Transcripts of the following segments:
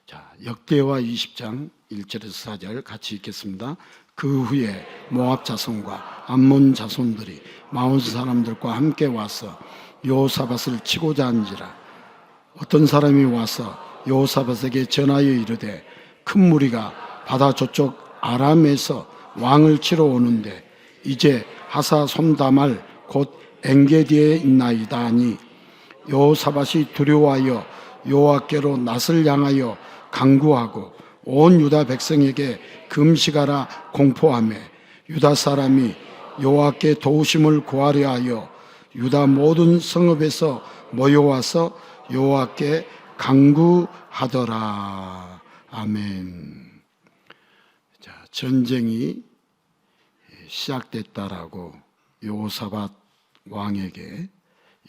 자, 역대와 20장 1절에서 4절 같이 읽겠습니다. 그 후에 모압 자손과 암몬 자손들이 마온 사람들과 함께 와서 여호사밧을 치고자 한지라. 어떤 사람이 와서 여호사밧에게 전하여 이르되 큰 무리가 바다 저쪽 아람에서 왕을 치러 오는데 이제 하사 손다말 곧 엔게디에 있나이다 하니 여호사밧이 두려워하여 여호와께로 낯을 향하여 간구하고 온 유다 백성에게 금식하라 공포하며 유다 사람이 여호와께 도우심을 구하려 하여 유다 모든 성읍에서 모여와서 여호와께 간구하더라. 아멘. 자, 전쟁이 시작됐다라고 여호사밧 왕에게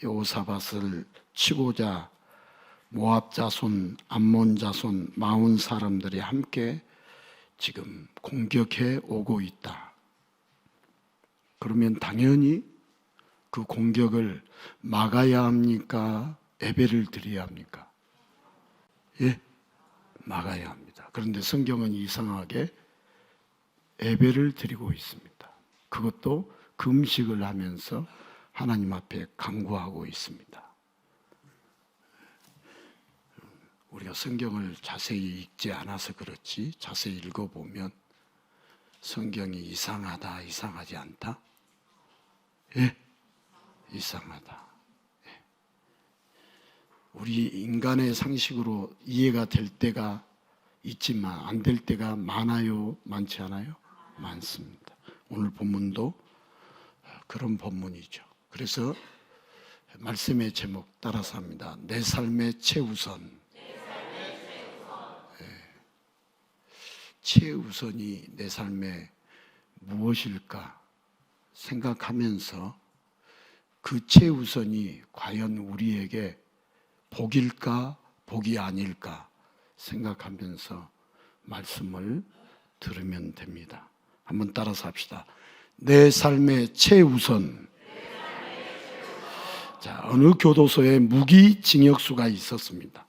여호사밧을 치고자 모압 자손, 암몬 자손, 마온 사람들이 함께 지금 공격해 오고 있다. 그러면 당연히 그 공격을 막아야 합니까? 예배를 드려야 합니까? 예, 막아야 합니다. 그런데 성경은 이상하게 예배를 드리고 있습니다. 그것도 금식을 하면서 하나님 앞에 간구하고 있습니다. 우리가 성경을 자세히 읽지 않아서 그렇지 자세히 읽어보면 성경이 이상하다, 이상하지 않다? 예, 이상하다. 예. 우리 인간의 상식으로 이해가 될 때가 있지만 안 될 때가 많아요? 많지 않아요? 많습니다. 오늘 본문도 그런 본문이죠. 그래서 말씀의 제목 따라서 합니다. 내 삶의 최우선. 최우선이 내 삶에 무엇일까 생각하면서 그 최우선이 과연 우리에게 복일까 복이 아닐까 생각하면서 말씀을 들으면 됩니다. 한번 따라서 합시다. 내 삶의 최우선. 자, 어느 교도소에 무기징역수가 있었습니다.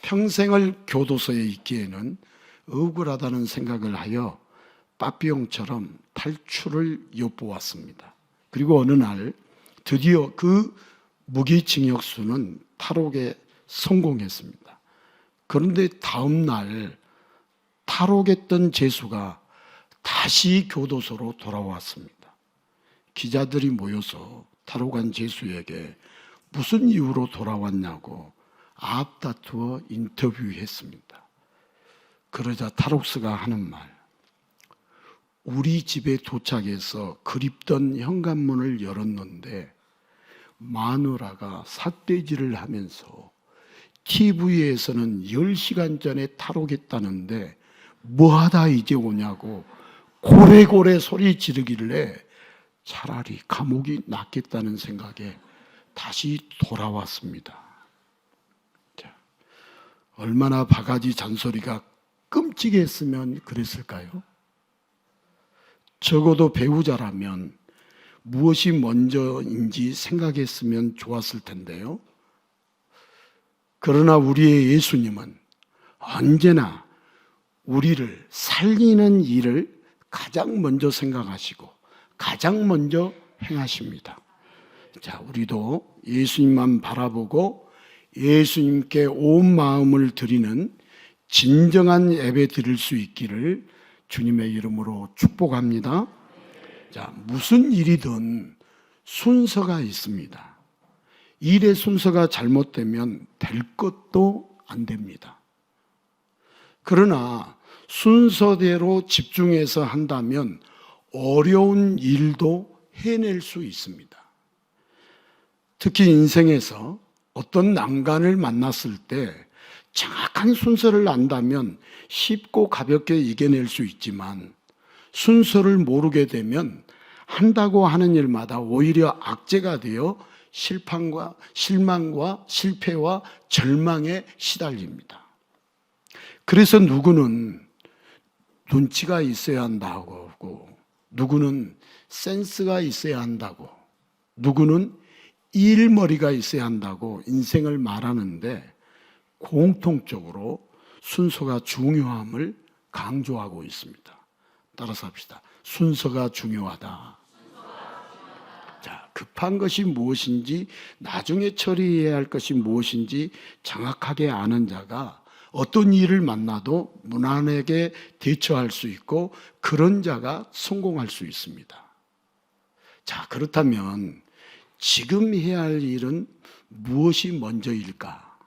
평생을 교도소에 있기에는 억울하다는 생각을 하여 빠삐용처럼 탈출을 엿보았습니다. 그리고 어느 날 드디어 그 무기징역수는 탈옥에 성공했습니다. 그런데 다음 날 탈옥했던 죄수가 다시 교도소로 돌아왔습니다. 기자들이 모여서 탈옥한 죄수에게 무슨 이유로 돌아왔냐고 앞다투어 인터뷰했습니다. 그러자 탈옥수가 하는 말, 우리 집에 도착해서 그립던 현관문을 열었는데 마누라가 삿대질을 하면서 TV에서는 10시간 전에 탈옥했다는데 뭐하다 이제 오냐고 고래고래 소리 지르길래 차라리 감옥이 낫겠다는 생각에 다시 돌아왔습니다. 자, 얼마나 바가지 잔소리가 끔찍했으면 그랬을까요? 적어도 배우자라면 무엇이 먼저인지 생각했으면 좋았을 텐데요. 그러나 우리의 예수님은 언제나 우리를 살리는 일을 가장 먼저 생각하시고 가장 먼저 행하십니다. 자, 우리도 예수님만 바라보고 예수님께 온 마음을 드리는 진정한 예배 드릴 수 있기를 주님의 이름으로 축복합니다. 자, 무슨 일이든 순서가 있습니다. 일의 순서가 잘못되면 될 것도 안 됩니다. 그러나 순서대로 집중해서 한다면 어려운 일도 해낼 수 있습니다. 특히 인생에서 어떤 난관을 만났을 때 정확한 순서를 안다면 쉽고 가볍게 이겨낼 수 있지만 순서를 모르게 되면 한다고 하는 일마다 오히려 악재가 되어 실망과 실패와 절망에 시달립니다. 그래서 누구는 눈치가 있어야 한다고 하고 누구는 센스가 있어야 한다고 누구는 일머리가 있어야 한다고 인생을 말하는데 공통적으로 순서가 중요함을 강조하고 있습니다. 따라서 합시다. 순서가 중요하다. 자, 급한 것이 무엇인지, 나중에 처리해야 할 것이 무엇인지 정확하게 아는 자가 어떤 일을 만나도 무난하게 대처할 수 있고, 그런 자가 성공할 수 있습니다. 자, 그렇다면 지금 해야 할 일은 무엇이 먼저일까?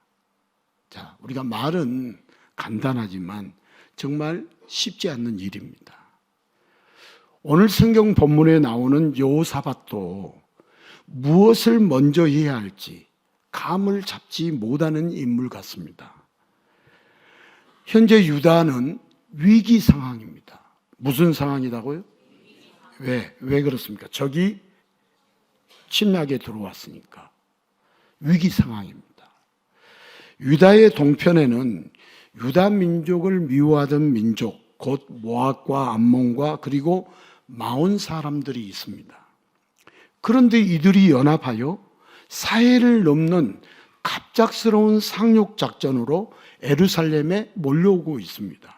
자, 우리가 말은 간단하지만 정말 쉽지 않는 일입니다. 오늘 성경 본문에 나오는 여호사밧도 무엇을 먼저 해야 할지 감을 잡지 못하는 인물 같습니다. 현재 유다는 위기 상황입니다. 무슨 상황이라고요? 왜 그렇습니까? 적이 침략에 들어왔으니까 위기 상황입니다. 유다의 동편에는 유다 민족을 미워하던 민족, 곧 모압과 암몬과 그리고 마온 사람들이 있습니다. 그런데 이들이 연합하여 사해를 넘는 갑작스러운 상륙 작전으로 예루살렘에 몰려오고 있습니다.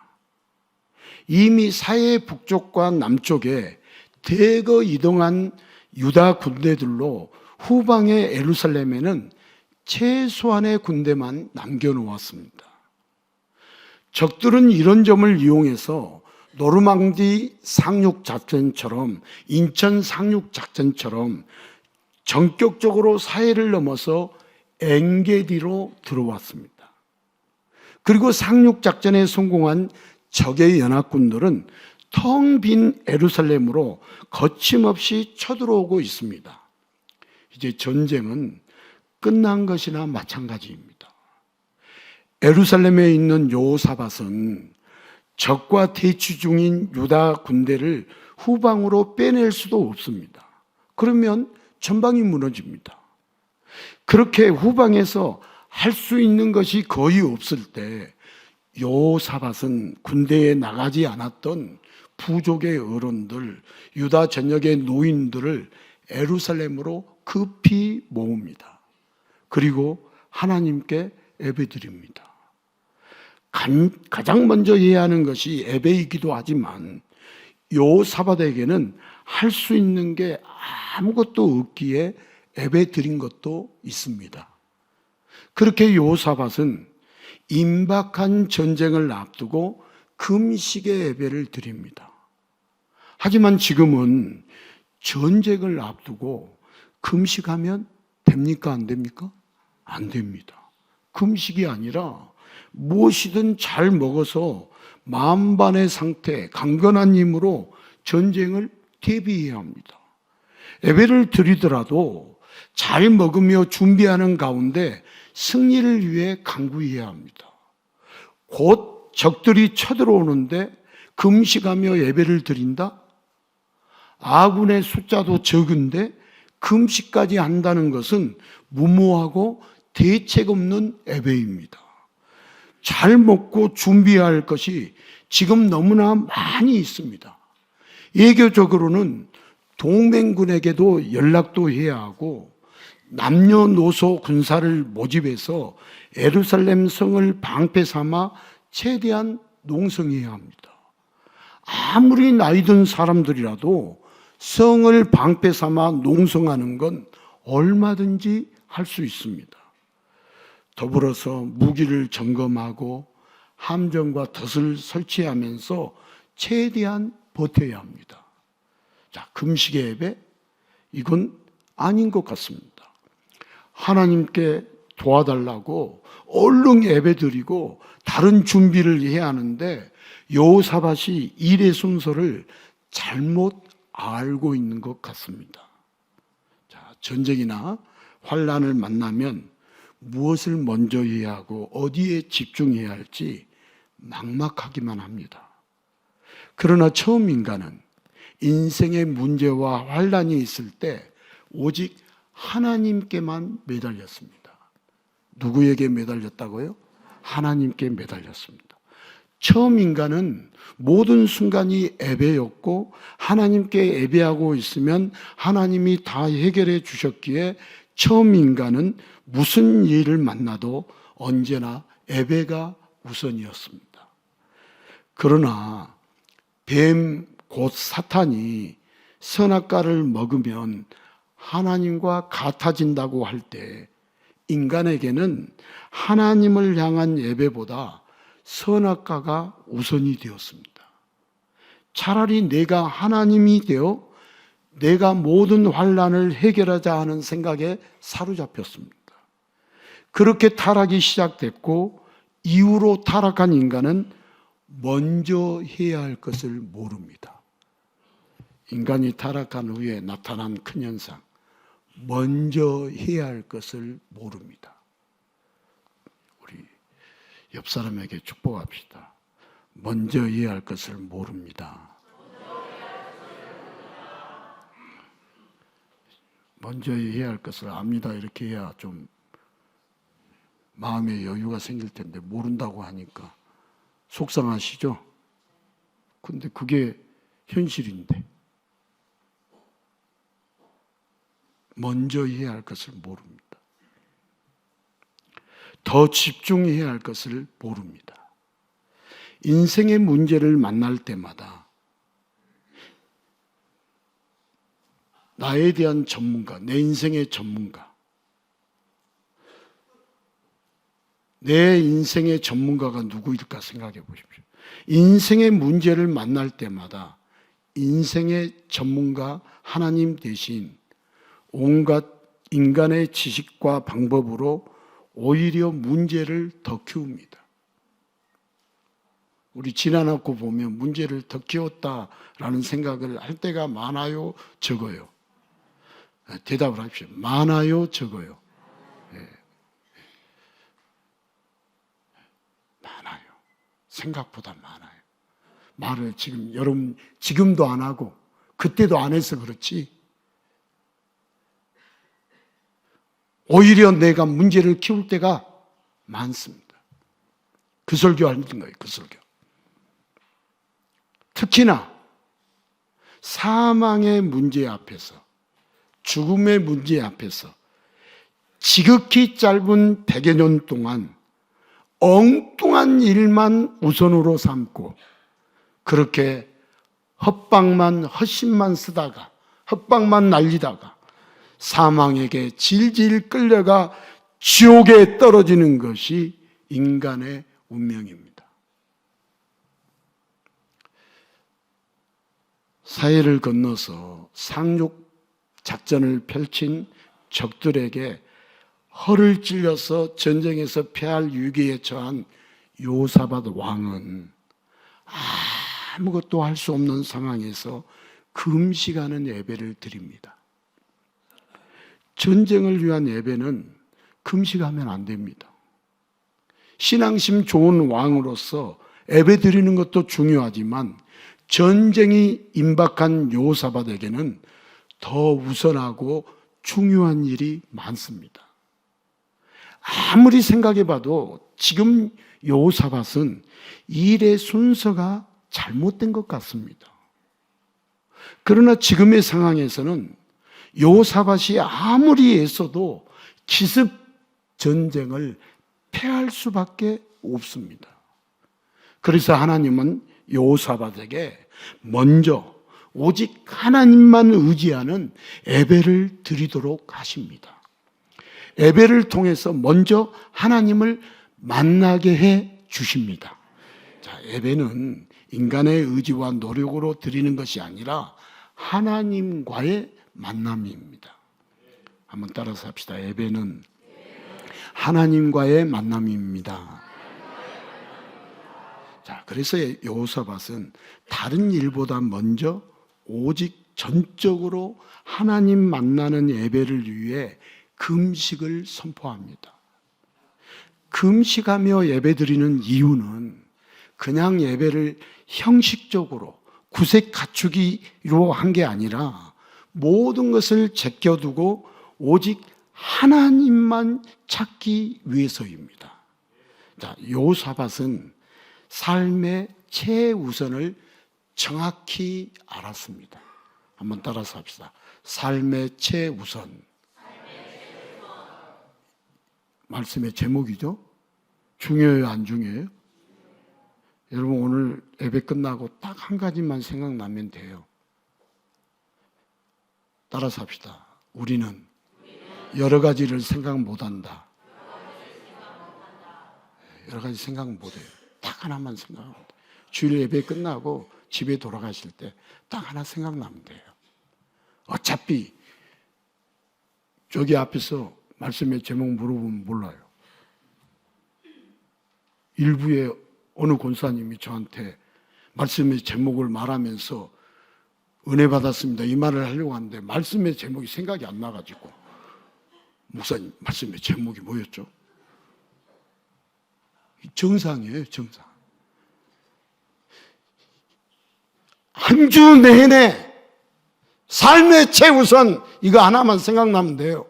이미 사해 북쪽과 남쪽에 대거 이동한 유다 군대들로 후방의 예루살렘에는 최소한의 군대만 남겨놓았습니다. 적들은 이런 점을 이용해서 노르망디 상륙작전처럼, 인천 상륙작전처럼 전격적으로 사해를 넘어서 엔게디로 들어왔습니다. 그리고 상륙작전에 성공한 적의 연합군들은 텅 빈 예루살렘으로 거침없이 쳐들어오고 있습니다. 이제 전쟁은 끝난 것이나 마찬가지입니다. 예루살렘에 있는 여호사밧은 적과 대치 중인 유다 군대를 후방으로 빼낼 수도 없습니다. 그러면 전방이 무너집니다. 그렇게 후방에서 할 수 있는 것이 거의 없을 때 여호사밧은 군대에 나가지 않았던 부족의 어른들, 유다 전역의 노인들을 예루살렘으로 급히 모읍니다. 그리고 하나님께 예배드립니다. 가장 먼저 해야 하는 것이 예배이기도 하지만 여호사밧에게는 할 수 있는 게 아무것도 없기에 예배드린 것도 있습니다. 그렇게 여호사밧은 임박한 전쟁을 앞두고 금식의 예배를 드립니다. 하지만 지금은 전쟁을 앞두고 금식하면 됩니까? 안 됩니까? 안 됩니다. 금식이 아니라 무엇이든 잘 먹어서 만반의 상태, 강건한 힘으로 전쟁을 대비해야 합니다. 예배를 드리더라도 잘 먹으며 준비하는 가운데 승리를 위해 간구해야 합니다. 곧 적들이 쳐들어오는데 금식하며 예배를 드린다? 아군의 숫자도 적은데 금식까지 한다는 것은 무모하고 대책 없는 예배입니다. 잘 먹고 준비해야 할 것이 지금 너무나 많이 있습니다. 예교적으로는 동맹군에게도 연락도 해야 하고 남녀노소 군사를 모집해서 예루살렘 성을 방패 삼아 최대한 농성해야 합니다. 아무리 나이 든 사람들이라도 성을 방패 삼아 농성하는 건 얼마든지 할 수 있습니다. 더불어서 무기를 점검하고 함정과 덫을 설치하면서 최대한 버텨야 합니다. 자, 금식의 예배? 이건 아닌 것 같습니다. 하나님께 도와달라고 얼른 예배 드리고 다른 준비를 해야 하는데 여호사밧이 일의 순서를 잘못 알고 있는 것 같습니다. 자, 전쟁이나 환난을 만나면 무엇을 먼저 해야 하고 어디에 집중해야 할지 막막하기만 합니다. 그러나 처음 인간은 인생의 문제와 환난이 있을 때 오직 하나님께만 매달렸습니다. 누구에게 매달렸다고요? 하나님께 매달렸습니다. 처음 인간은 모든 순간이 예배였고 하나님께 예배하고 있으면 하나님이 다 해결해 주셨기에 처음 인간은 무슨 일을 만나도 언제나 예배가 우선이었습니다. 그러나 뱀 곧 사탄이 선악과를 먹으면 하나님과 같아진다고 할 때 인간에게는 하나님을 향한 예배보다 선악과가 우선이 되었습니다. 차라리 내가 하나님이 되어 내가 모든 환난을 해결하자 하는 생각에 사로잡혔습니다. 그렇게 타락이 시작됐고 이후로 타락한 인간은 먼저 해야 할 것을 모릅니다. 인간이 타락한 후에 나타난 큰 현상, 먼저 해야 할 것을 모릅니다. 우리 옆 사람에게 축복합시다. 먼저 해야 할 것을 모릅니다. 먼저 해야 할 것을 압니다. 이렇게 해야 좀 마음의 여유가 생길 텐데 모른다고 하니까 속상하시죠? 근데 그게 현실인데 먼저 해야 할 것을 모릅니다. 더 집중해야 할 것을 모릅니다. 인생의 문제를 만날 때마다 나에 대한 전문가, 내 인생의 전문가, 내 인생의 전문가가 누구일까 생각해 보십시오. 인생의 문제를 만날 때마다 인생의 전문가 하나님 대신 온갖 인간의 지식과 방법으로 오히려 문제를 더 키웁니다. 우리 지나놓고 보면 문제를 더 키웠다라는 생각을 할 때가 많아요, 적어요? 대답을 하십시오. 많아요, 적어요? 네. 많아요. 생각보다 많아요. 말을 지금 여러분 지금도 안 하고 그때도 안 해서 그렇지 오히려 내가 문제를 키울 때가 많습니다. 그 설교하는 거예요. 그 설교. 특히나 사망의 문제 앞에서, 죽음의 문제 앞에서 지극히 짧은 100여 년 동안 엉뚱한 일만 우선으로 삼고 그렇게 헛심만 쓰다가 헛방만 날리다가 사망에게 질질 끌려가 지옥에 떨어지는 것이 인간의 운명입니다. 사해를 건너서 상륙 작전을 펼친 적들에게 허를 찔려서 전쟁에서 패할 위기에 처한 요사밧 왕은 아무것도 할 수 없는 상황에서 금식하는 예배를 드립니다. 전쟁을 위한 예배는 금식하면 안 됩니다. 신앙심 좋은 왕으로서 예배 드리는 것도 중요하지만 전쟁이 임박한 요사밧에게는 더 우선하고 중요한 일이 많습니다. 아무리 생각해봐도 지금 요사밧은 일의 순서가 잘못된 것 같습니다. 그러나 지금의 상황에서는 요사밧이 아무리 애써도 기습 전쟁을 패할 수밖에 없습니다. 그래서 하나님은 요사밧에게 먼저 오직 하나님만 의지하는 예배를 드리도록 하십니다. 예배를 통해서 먼저 하나님을 만나게 해 주십니다. 자, 예배는 인간의 의지와 노력으로 드리는 것이 아니라 하나님과의 만남입니다. 한번 따라서 합시다. 예배는 하나님과의 만남입니다. 자, 그래서 여호사밧은 다른 일보다 먼저 오직 전적으로 하나님 만나는 예배를 위해 금식을 선포합니다. 금식하며 예배드리는 이유는 그냥 예배를 형식적으로 구색 갖추기로 한 게 아니라 모든 것을 제껴두고 오직 하나님만 찾기 위해서입니다. 자, 여호사밧은 삶의 최우선을 정확히 알았습니다. 한번 따라서 합시다. 삶의 최우선. 말씀의 제목이죠. 중요해요, 안 중요해요? 여러분 오늘 예배 끝나고 딱 한 가지만 생각나면 돼요. 따라서 합시다. 우리는 여러 가지를 생각 못한다. 여러 가지 생각 못해요. 딱 하나만 생각하면 돼요. 주일 예배 끝나고 집에 돌아가실 때 딱 하나 생각나면 돼요. 어차피 저기 앞에서 말씀의 제목 물어보면 몰라요. 일부에 어느 권사님이 저한테 말씀의 제목을 말하면서 은혜 받았습니다 이 말을 하려고 하는데 말씀의 제목이 생각이 안 나가지고 목사님 말씀의 제목이 뭐였죠? 정상이에요, 정상. 한 주 내내 삶의 최우선 이거 하나만 생각나면 돼요.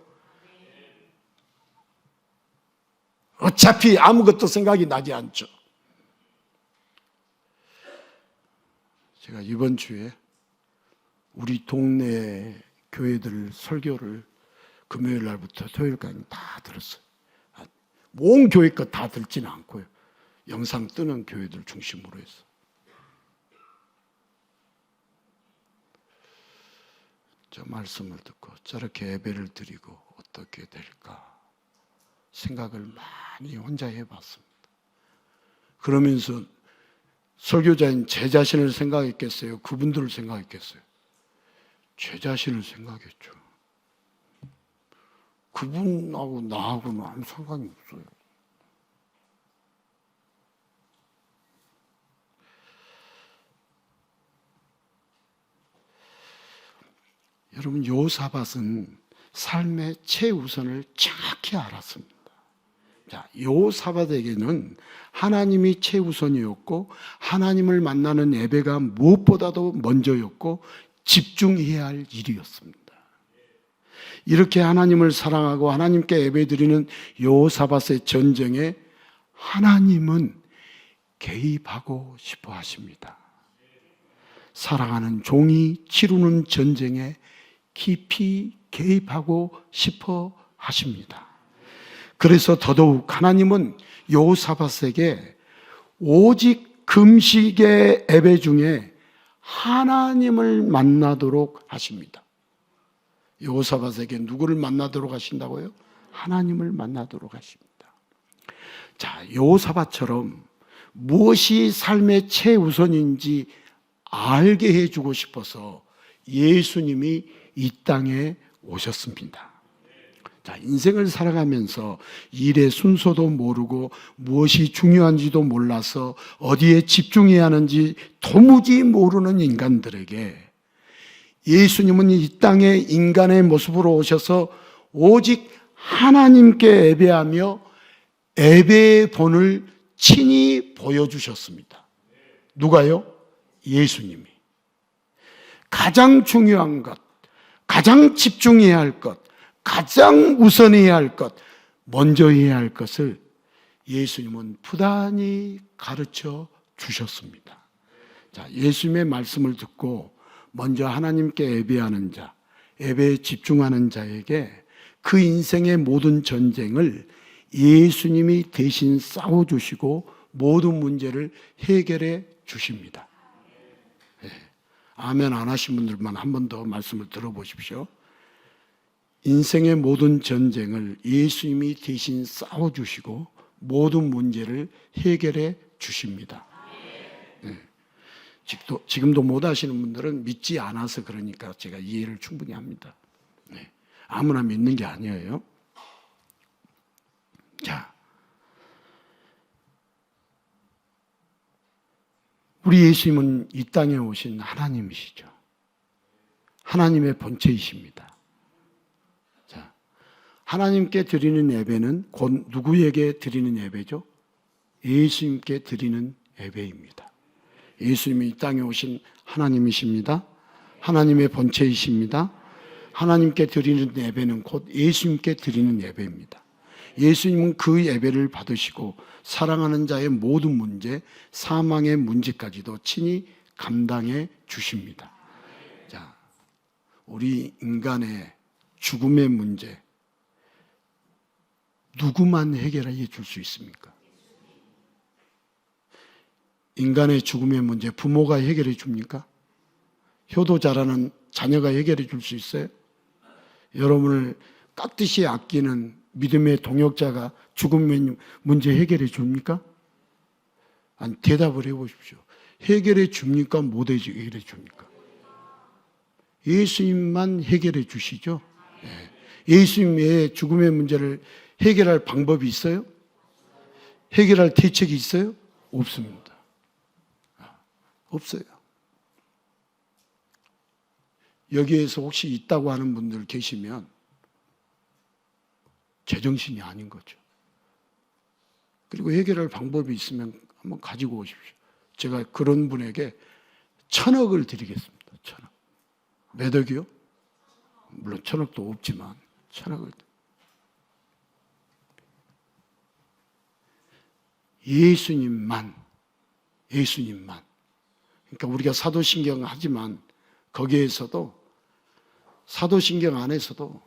어차피 아무것도 생각이 나지 않죠. 제가 이번 주에 우리 동네 교회들 설교를 금요일 날부터 토요일까지 다 들었어요. 온 교회 것 다 듣지는 않고요. 영상 뜨는 교회들 중심으로 해서. 저 말씀을 듣고 저렇게 예배를 드리고 어떻게 될까 생각을 많이 혼자 해봤습니다. 그러면서 설교자인 제 자신을 생각했겠어요? 그분들을 생각했겠어요? 제 자신을 생각했죠. 그분하고 나하고는 아무 상관이 없어요. 여러분 요사밧은 삶의 최우선을 정확히 알았습니다. 자, 요사밧에게는 하나님이 최우선이었고 하나님을 만나는 예배가 무엇보다도 먼저였고 집중해야 할 일이었습니다. 이렇게 하나님을 사랑하고 하나님께 예배드리는 요사밧의 전쟁에 하나님은 개입하고 싶어 하십니다. 사랑하는 종이 치르는 전쟁에 깊이 개입하고 싶어 하십니다. 그래서 더더욱 하나님은 여호사밧에게 오직 금식의 예배 중에 하나님을 만나도록 하십니다. 여호사밧에게 누구를 만나도록 하신다고요? 하나님을 만나도록 하십니다. 자, 여호사밧처럼 무엇이 삶의 최우선인지 알게 해주고 싶어서 예수님이 이 땅에 오셨습니다. 자, 인생을 살아가면서 일의 순서도 모르고 무엇이 중요한지도 몰라서 어디에 집중해야 하는지 도무지 모르는 인간들에게 예수님은 이 땅에 인간의 모습으로 오셔서 오직 하나님께 예배하며 예배의 본을 친히 보여주셨습니다. 누가요? 예수님이. 가장 중요한 것, 가장 집중해야 할 것, 가장 우선해야 할 것, 먼저 해야 할 것을 예수님은 부단히 가르쳐 주셨습니다. 자, 예수님의 말씀을 듣고 먼저 하나님께 예배하는 자, 예배에 집중하는 자에게 그 인생의 모든 전쟁을 예수님이 대신 싸워주시고 모든 문제를 해결해 주십니다. 아멘 안 하신 분들만 한 번 더 말씀을 들어보십시오. 인생의 모든 전쟁을 예수님이 대신 싸워주시고 모든 문제를 해결해 주십니다. 네. 지금도 못 하시는 분들은 믿지 않아서 그러니까 제가 이해를 충분히 합니다. 네. 아무나 믿는 게 아니에요. 자, 우리 예수님은 이 땅에 오신 하나님이시죠. 하나님의 본체이십니다. 자, 하나님께 드리는 예배는 곧 누구에게 드리는 예배죠? 예수님께 드리는 예배입니다. 예수님이 이 땅에 오신 하나님이십니다. 하나님의 본체이십니다. 하나님께 드리는 예배는 곧 예수님께 드리는 예배입니다. 예수님은 그 예배를 받으시고 사랑하는 자의 모든 문제, 사망의 문제까지도 친히 감당해 주십니다. 자, 우리 인간의 죽음의 문제 누구만 해결해 줄 수 있습니까? 인간의 죽음의 문제 부모가 해결해 줍니까? 효도 잘하는 자녀가 해결해 줄 수 있어요? 여러분을 깍듯이 아끼는 믿음의 동역자가 죽음의 문제 해결해 줍니까? 아니, 대답을 해보십시오. 해결해 줍니까? 못 해결해 줍니까? 예수님만 해결해 주시죠. 예수님 외에 죽음의 문제를 해결할 방법이 있어요? 해결할 대책이 있어요? 없습니다. 없어요. 여기에서 혹시 있다고 하는 분들 계시면 제정신이 아닌 거죠. 그리고 해결할 방법이 있으면 한번 가지고 오십시오. 제가 그런 분에게 1,000억을 드리겠습니다. 1,000억. 몇 억이요? 물론 1,000억도 없지만 1,000억을. 예수님만. 그러니까 우리가 사도신경 하지만 거기에서도 사도신경 안에서도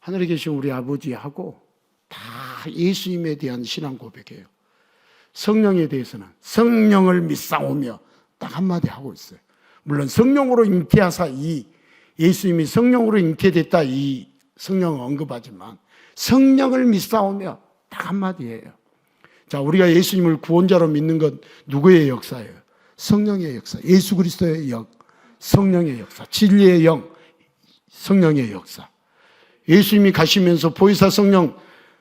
하늘에 계신 우리 아버지하고 다 예수님에 대한 신앙 고백이에요. 성령에 대해서는 성령을 믿사오며 딱 한마디 하고 있어요. 물론 성령으로 잉태하사 이 예수님이 성령으로 잉태됐다 이 성령을 언급하지만 성령을 믿사오며 딱 한마디예요. 자, 우리가 예수님을 구원자로 믿는 건 누구의 역사예요? 성령의 역사. 예수 그리스도의 영, 성령의 역사, 진리의 영, 성령의 역사. 예수님이 가시면서 보혜사 성령,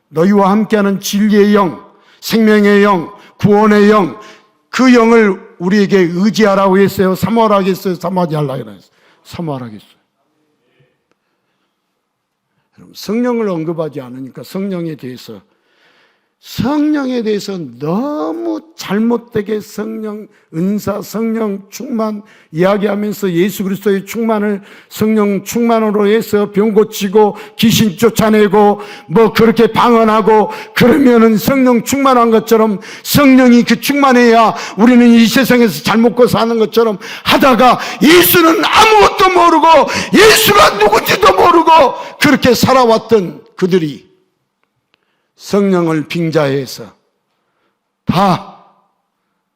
너희와 함께하는 진리의 영, 생명의 영, 구원의 영, 그 영을 우리에게 의지하라고 했어요? 사모하라고 했어요? 사모하지 말라고 했어요? 사모하라고 했어요. 여러분, 성령을 언급하지 않으니까 성령에 대해서 너무 잘못되게 성령 은사, 성령 충만 이야기하면서 예수 그리스도의 충만을 성령 충만으로 해서 병 고치고 귀신 쫓아내고 뭐 그렇게 방언하고 그러면은 성령 충만한 것처럼 성령이 그 충만해야 우리는 이 세상에서 잘 먹고 사는 것처럼 하다가 예수는 아무것도 모르고 예수가 누군지도 모르고 그렇게 살아왔던 그들이 성령을 빙자해서 다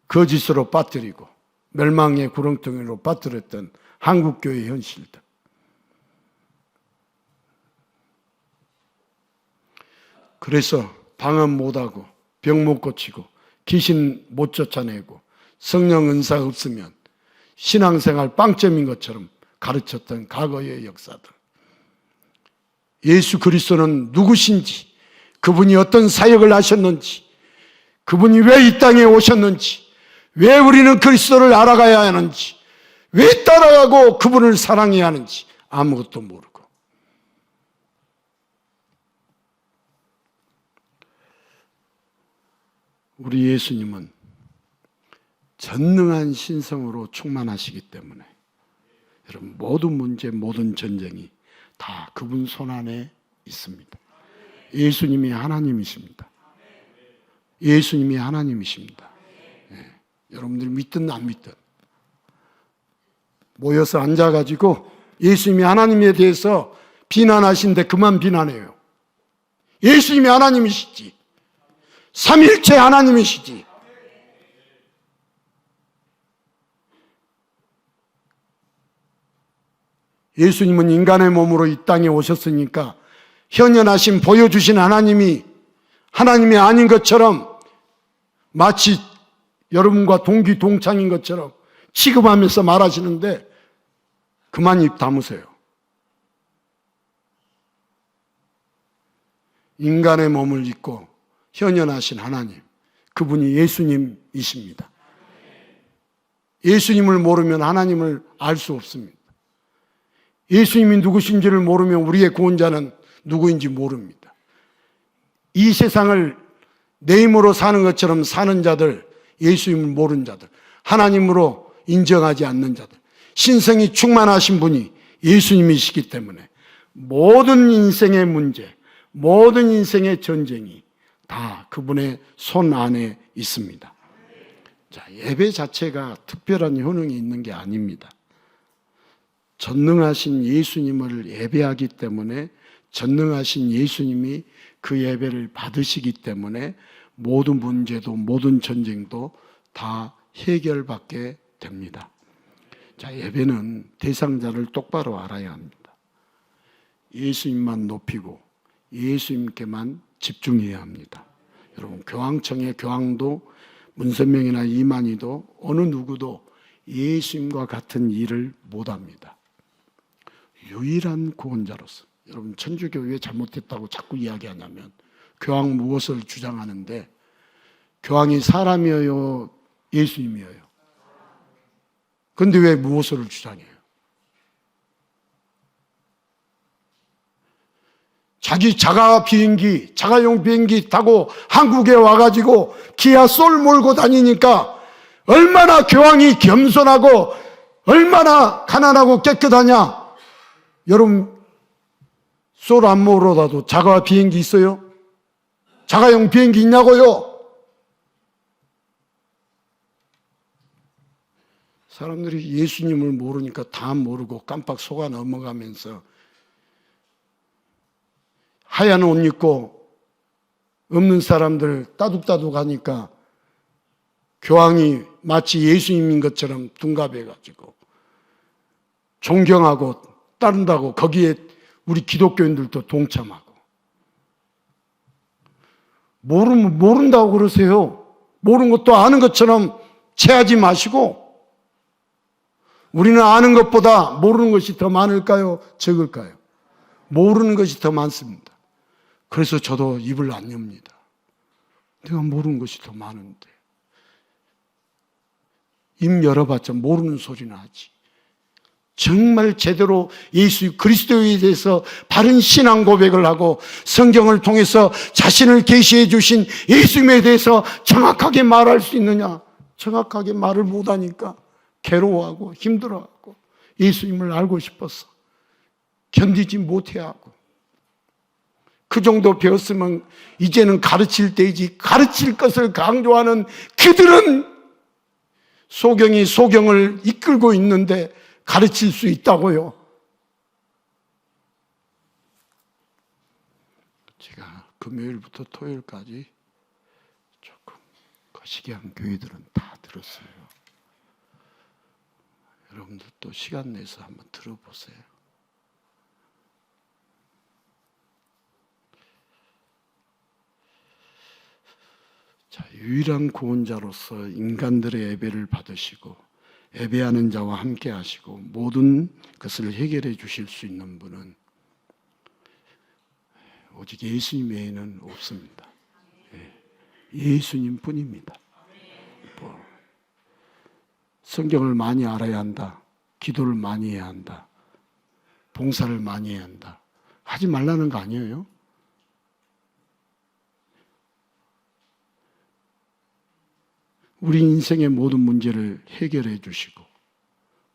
거짓으로 빠뜨리고 멸망의 구렁텅이로 빠뜨렸던 한국교회의 현실들. 그래서 방언 못하고 병 못 고치고 귀신 못 쫓아내고 성령 은사 없으면 신앙생활 빵점인 것처럼 가르쳤던 과거의 역사들. 예수 그리스도는 누구신지, 그분이 어떤 사역을 하셨는지, 그분이 왜 이 땅에 오셨는지, 왜 우리는 그리스도를 알아가야 하는지, 왜 따라가고 그분을 사랑해야 하는지 아무것도 모르고. 우리 예수님은 전능한 신성으로 충만하시기 때문에 여러분, 모든 문제, 모든 전쟁이 다 그분 손 안에 있습니다. 예수님이 하나님이십니다. 예수님이 하나님이십니다. 여러분들 믿든 안 믿든 모여서 앉아가지고 예수님이 하나님에 대해서 비난하신데 그만 비난해요. 예수님이 하나님이시지. 삼일체 하나님이시지. 예수님은 인간의 몸으로 이 땅에 오셨으니까 현현하신 보여주신 하나님이 하나님이 아닌 것처럼 마치 여러분과 동기동창인 것처럼 취급하면서 말하시는데 그만 입 다무세요. 인간의 몸을 입고 현현하신 하나님, 그분이 예수님이십니다. 예수님을 모르면 하나님을 알 수 없습니다. 예수님이 누구신지를 모르면 우리의 구원자는 누구인지 모릅니다. 이 세상을 내 힘으로 사는 것처럼 사는 자들, 예수님을 모르는 자들, 하나님으로 인정하지 않는 자들, 신성이 충만하신 분이 예수님이시기 때문에 모든 인생의 문제, 모든 인생의 전쟁이 다 그분의 손 안에 있습니다. 자, 예배 자체가 특별한 효능이 있는 게 아닙니다. 전능하신 예수님을 예배하기 때문에 전능하신 예수님이 그 예배를 받으시기 때문에 모든 문제도 모든 전쟁도 다 해결받게 됩니다. 자, 예배는 대상자를 똑바로 알아야 합니다. 예수님만 높이고 예수님께만 집중해야 합니다. 여러분, 교황청의 교황도 문선명이나 이만희도 어느 누구도 예수님과 같은 일을 못합니다. 유일한 구원자로서. 여러분, 천주교 왜 잘못됐다고 자꾸 이야기하냐면 교황 무엇을 주장하는데, 교황이 사람이어요, 예수님이어요? 그런데 왜 무엇을 주장해요? 자기 자가용 비행기 타고 한국에 와가지고 기아 솔 몰고 다니니까 얼마나 교황이 겸손하고 얼마나 가난하고 깨끗하냐. 여러분, 솔 안 몰아다도 자가 비행기 있어요? 자가용 비행기 있냐고요? 사람들이 예수님을 모르니까 다 모르고 깜빡 속아 넘어가면서 하얀 옷 입고 없는 사람들 따둑따둑 하니까 교황이 마치 예수님인 것처럼 둔갑해가지고 존경하고 따른다고 거기에 우리 기독교인들도 동참하고. 모르면 모른다고 그러세요. 모르는 것도 아는 것처럼 체하지 마시고. 우리는 아는 것보다 모르는 것이 더 많을까요? 적을까요? 모르는 것이 더 많습니다. 그래서 저도 입을 안 엽니다. 내가 모르는 것이 더 많은데. 입 열어봤자 모르는 소리나 하지. 정말 제대로 예수 그리스도에 대해서 바른 신앙 고백을 하고 성경을 통해서 자신을 계시해 주신 예수님에 대해서 정확하게 말할 수 있느냐? 정확하게 말을 못하니까 괴로워하고 힘들어하고 예수님을 알고 싶어서 견디지 못해하고. 그 정도 배웠으면 이제는 가르칠 때이지, 가르칠 것을 강조하는 그들은 소경이 소경을 이끌고 있는데 가르칠 수 있다고요? 제가 금요일부터 토요일까지 조금 거시기한 교회들은 다 들었어요. 여러분들 또 시간 내서 한번 들어보세요. 자, 유일한 구원자로서 인간들의 예배를 받으시고 예배하는 자와 함께 하시고 모든 것을 해결해 주실 수 있는 분은 오직 예수님 외에는 없습니다. 예수님 뿐입니다. 성경을 많이 알아야 한다. 기도를 많이 해야 한다. 봉사를 많이 해야 한다. 하지 말라는 거 아니에요? 우리 인생의 모든 문제를 해결해 주시고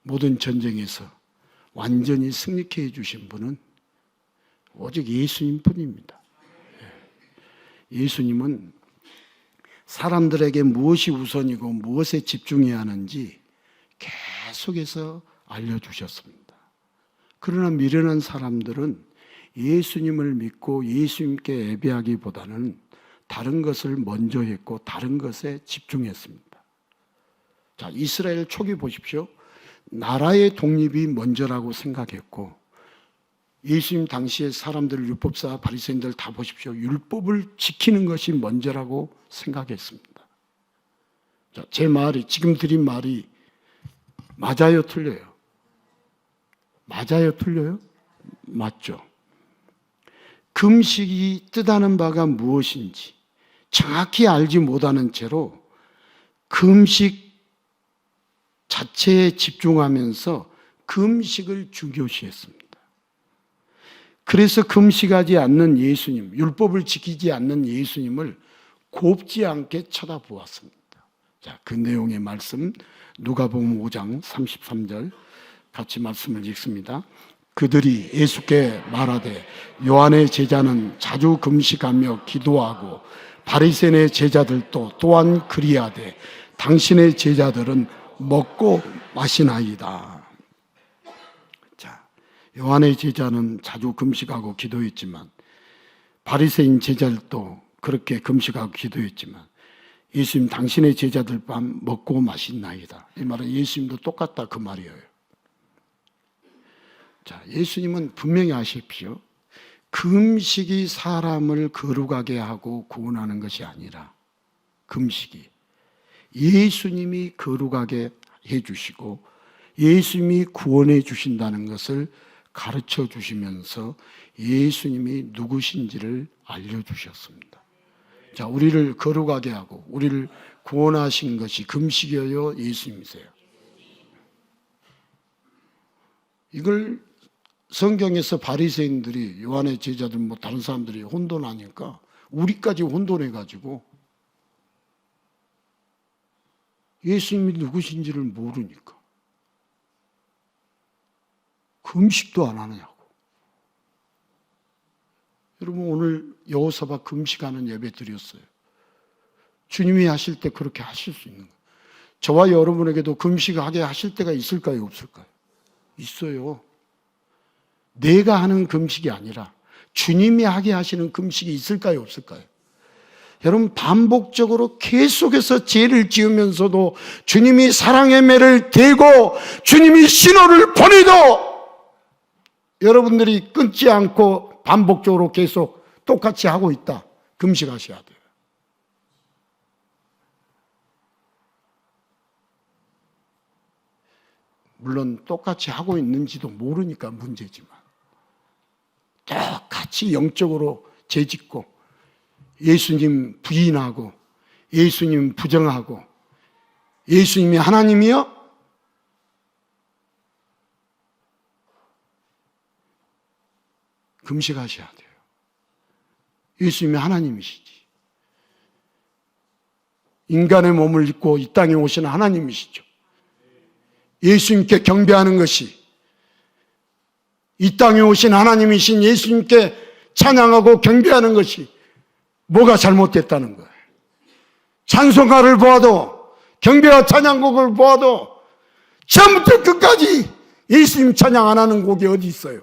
모든 전쟁에서 완전히 승리케 해 주신 분은 오직 예수님 뿐입니다. 예수님은 사람들에게 무엇이 우선이고 무엇에 집중해야 하는지 계속해서 알려주셨습니다. 그러나 미련한 사람들은 예수님을 믿고 예수님께 예배하기보다는 다른 것을 먼저 했고 다른 것에 집중했습니다. 자, 이스라엘 초기 보십시오. 나라의 독립이 먼저라고 생각했고 예수님 당시에 사람들, 율법사, 바리새인들 다 보십시오. 율법을 지키는 것이 먼저라고 생각했습니다. 자, 제 말이, 지금 드린 말이 맞아요, 틀려요? 맞아요, 틀려요? 맞죠. 금식이 뜻하는 바가 무엇인지 정확히 알지 못하는 채로 금식 자체에 집중하면서 금식을 중요시했습니다. 그래서 금식하지 않는 예수님, 율법을 지키지 않는 예수님을 곱지 않게 쳐다보았습니다. 자, 그 내용의 말씀 누가복음 5장 33절 같이 말씀을 읽습니다. 그들이 예수께 말하되 요한의 제자는 자주 금식하며 기도하고 바리새인의 제자들도 또한 그리하되 당신의 제자들은 먹고 마시나이다. 자, 요한의 제자는 자주 금식하고 기도했지만 바리새인 제자들도 그렇게 금식하고 기도했지만 예수님 당신의 제자들 밤 먹고 마신나이다. 이 말은 예수님도 똑같다 그 말이에요. 자, 예수님은 분명히 아십시오. 금식이 사람을 거룩하게 하고 구원하는 것이 아니라 금식이 예수님이 거룩하게 해주시고 예수님이 구원해 주신다는 것을 가르쳐 주시면서 예수님이 누구신지를 알려주셨습니다. 자, 우리를 거룩하게 하고 우리를 구원하신 것이 금식이요 예수님이세요. 이걸 성경에서 바리새인들이 요한의 제자들 뭐 다른 사람들이 혼돈하니까 우리까지 혼돈해가지고 예수님이 누구신지를 모르니까 금식도 안 하느냐고. 여러분 오늘 여호사박 금식하는 예배 드렸어요. 주님이 하실 때 그렇게 하실 수 있는 거예요. 저와 여러분에게도 금식하게 하실 때가 있을까요? 없을까요? 있어요. 내가 하는 금식이 아니라 주님이 하게 하시는 금식이 있을까요? 없을까요? 여러분 반복적으로 계속해서 죄를 지으면서도 주님이 사랑의 매를 대고 주님이 신호를 보내도 여러분들이 끊지 않고 반복적으로 계속 똑같이 하고 있다. 금식하셔야 돼요. 물론 똑같이 하고 있는지도 모르니까 문제지만 똑같이 영적으로 죄짓고 예수님 부인하고 예수님 부정하고 예수님이 하나님이요? 금식하셔야 돼요. 예수님이 하나님이시지. 인간의 몸을 입고 이 땅에 오신 하나님이시죠. 예수님께 경배하는 것이 이 땅에 오신 하나님이신 예수님께 찬양하고 경배하는 것이 뭐가 잘못됐다는 거예요. 찬송가를 보아도 경배와 찬양곡을 보아도 처음부터 끝까지 예수님 찬양 안 하는 곡이 어디 있어요?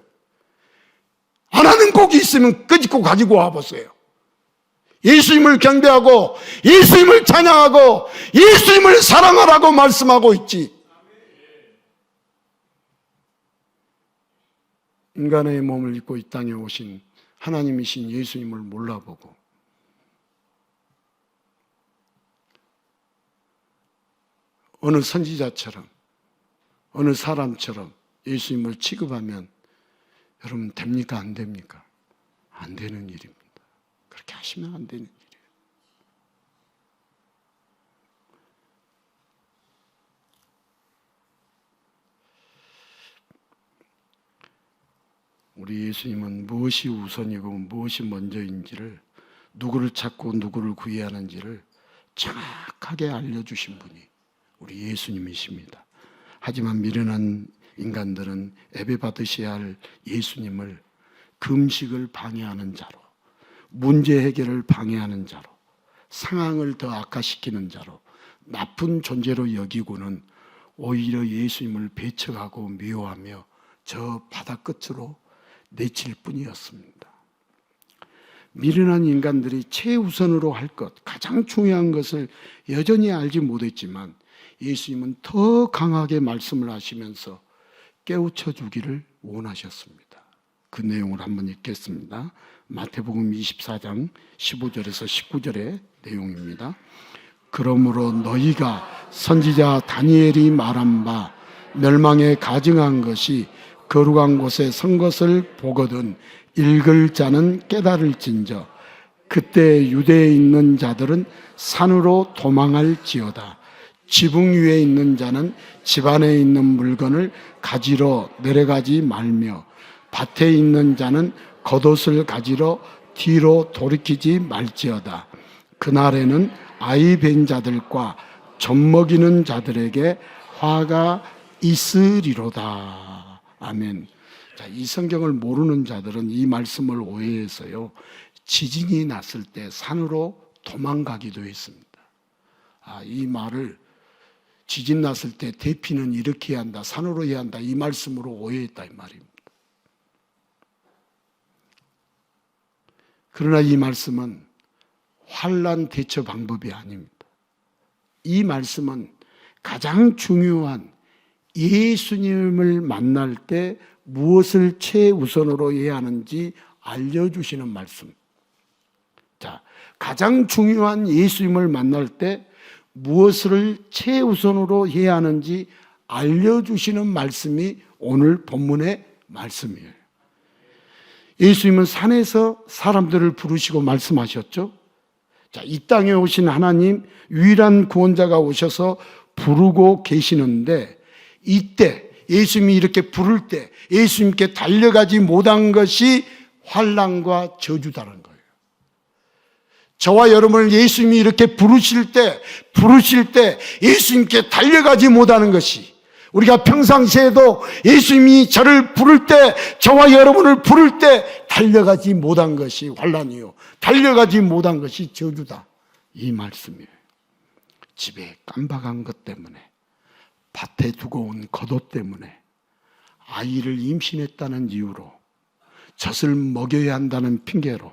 안 하는 곡이 있으면 끄집고 가지고 와보세요. 예수님을 경배하고 예수님을 찬양하고 예수님을 사랑하라고 말씀하고 있지. 인간의 몸을 입고 이 땅에 오신 하나님이신 예수님을 몰라보고 어느 선지자처럼 어느 사람처럼 예수님을 취급하면 여러분 됩니까? 안 됩니까? 안 되는 일입니다. 그렇게 하시면 안 되는 일이에요. 우리 예수님은 무엇이 우선이고 무엇이 먼저인지를 누구를 찾고 누구를 구해야 하는지를 정확하게 알려주신 분이 우리 예수님이십니다. 하지만 미련한 인간들은 예배받으셔야 할 예수님을 금식을 방해하는 자로, 문제 해결을 방해하는 자로, 상황을 더 악화시키는 자로, 나쁜 존재로 여기고는 오히려 예수님을 배척하고 미워하며 저 바다 끝으로 내칠 뿐이었습니다. 미련한 인간들이 최우선으로 할 것, 가장 중요한 것을 여전히 알지 못했지만 예수님은 더 강하게 말씀을 하시면서 깨우쳐 주기를 원하셨습니다. 그 내용을 한번 읽겠습니다. 마태복음 24장 15절에서 19절의 내용입니다. 그러므로 너희가 선지자 다니엘이 말한 바 멸망에 가증한 것이 거룩한 곳에 선 것을 보거든 읽을 자는 깨달을진저 그때 유대에 있는 자들은 산으로 도망할지어다. 지붕 위에 있는 자는 집 안에 있는 물건을 가지러 내려가지 말며 밭에 있는 자는 겉옷을 가지러 뒤로 돌이키지 말지어다. 그날에는 아이 뵌 자들과 젖먹이는 자들에게 화가 있으리로다. 아멘. 자, 이 성경을 모르는 자들은 이 말씀을 오해해서요, 지진이 났을 때 산으로 도망가기도 했습니다. 이 말을 지진 났을 때 대피는 이렇게 해야 한다, 산으로 해야 한다, 이 말씀으로 오해했다 이 말입니다. 그러나 이 말씀은 환난 대처 방법이 아닙니다. 이 말씀은 가장 중요한 예수님을 만날 때 무엇을 최우선으로 해야 하는지 알려주시는 말씀. 자, 가장 중요한 예수님을 만날 때 무엇을 최우선으로 해야 하는지 알려주시는 말씀이 오늘 본문의 말씀이에요. 예수님은 산에서 사람들을 부르시고 말씀하셨죠. 자, 이 땅에 오신 하나님 유일한 구원자가 오셔서 부르고 계시는데, 이때 예수님이 이렇게 부를 때 예수님께 달려가지 못한 것이 환난과 저주다는 거예요. 저와 여러분을 예수님이 이렇게 부르실 때 예수님께 달려가지 못하는 것이, 우리가 평상시에도 예수님이 저를 부를 때, 저와 여러분을 부를 때 달려가지 못한 것이 환난이요, 달려가지 못한 것이 저주다, 이 말씀이에요. 집에 깜박한 것 때문에, 밭에 두고 온 겉옷 때문에, 아이를 임신했다는 이유로, 젖을 먹여야 한다는 핑계로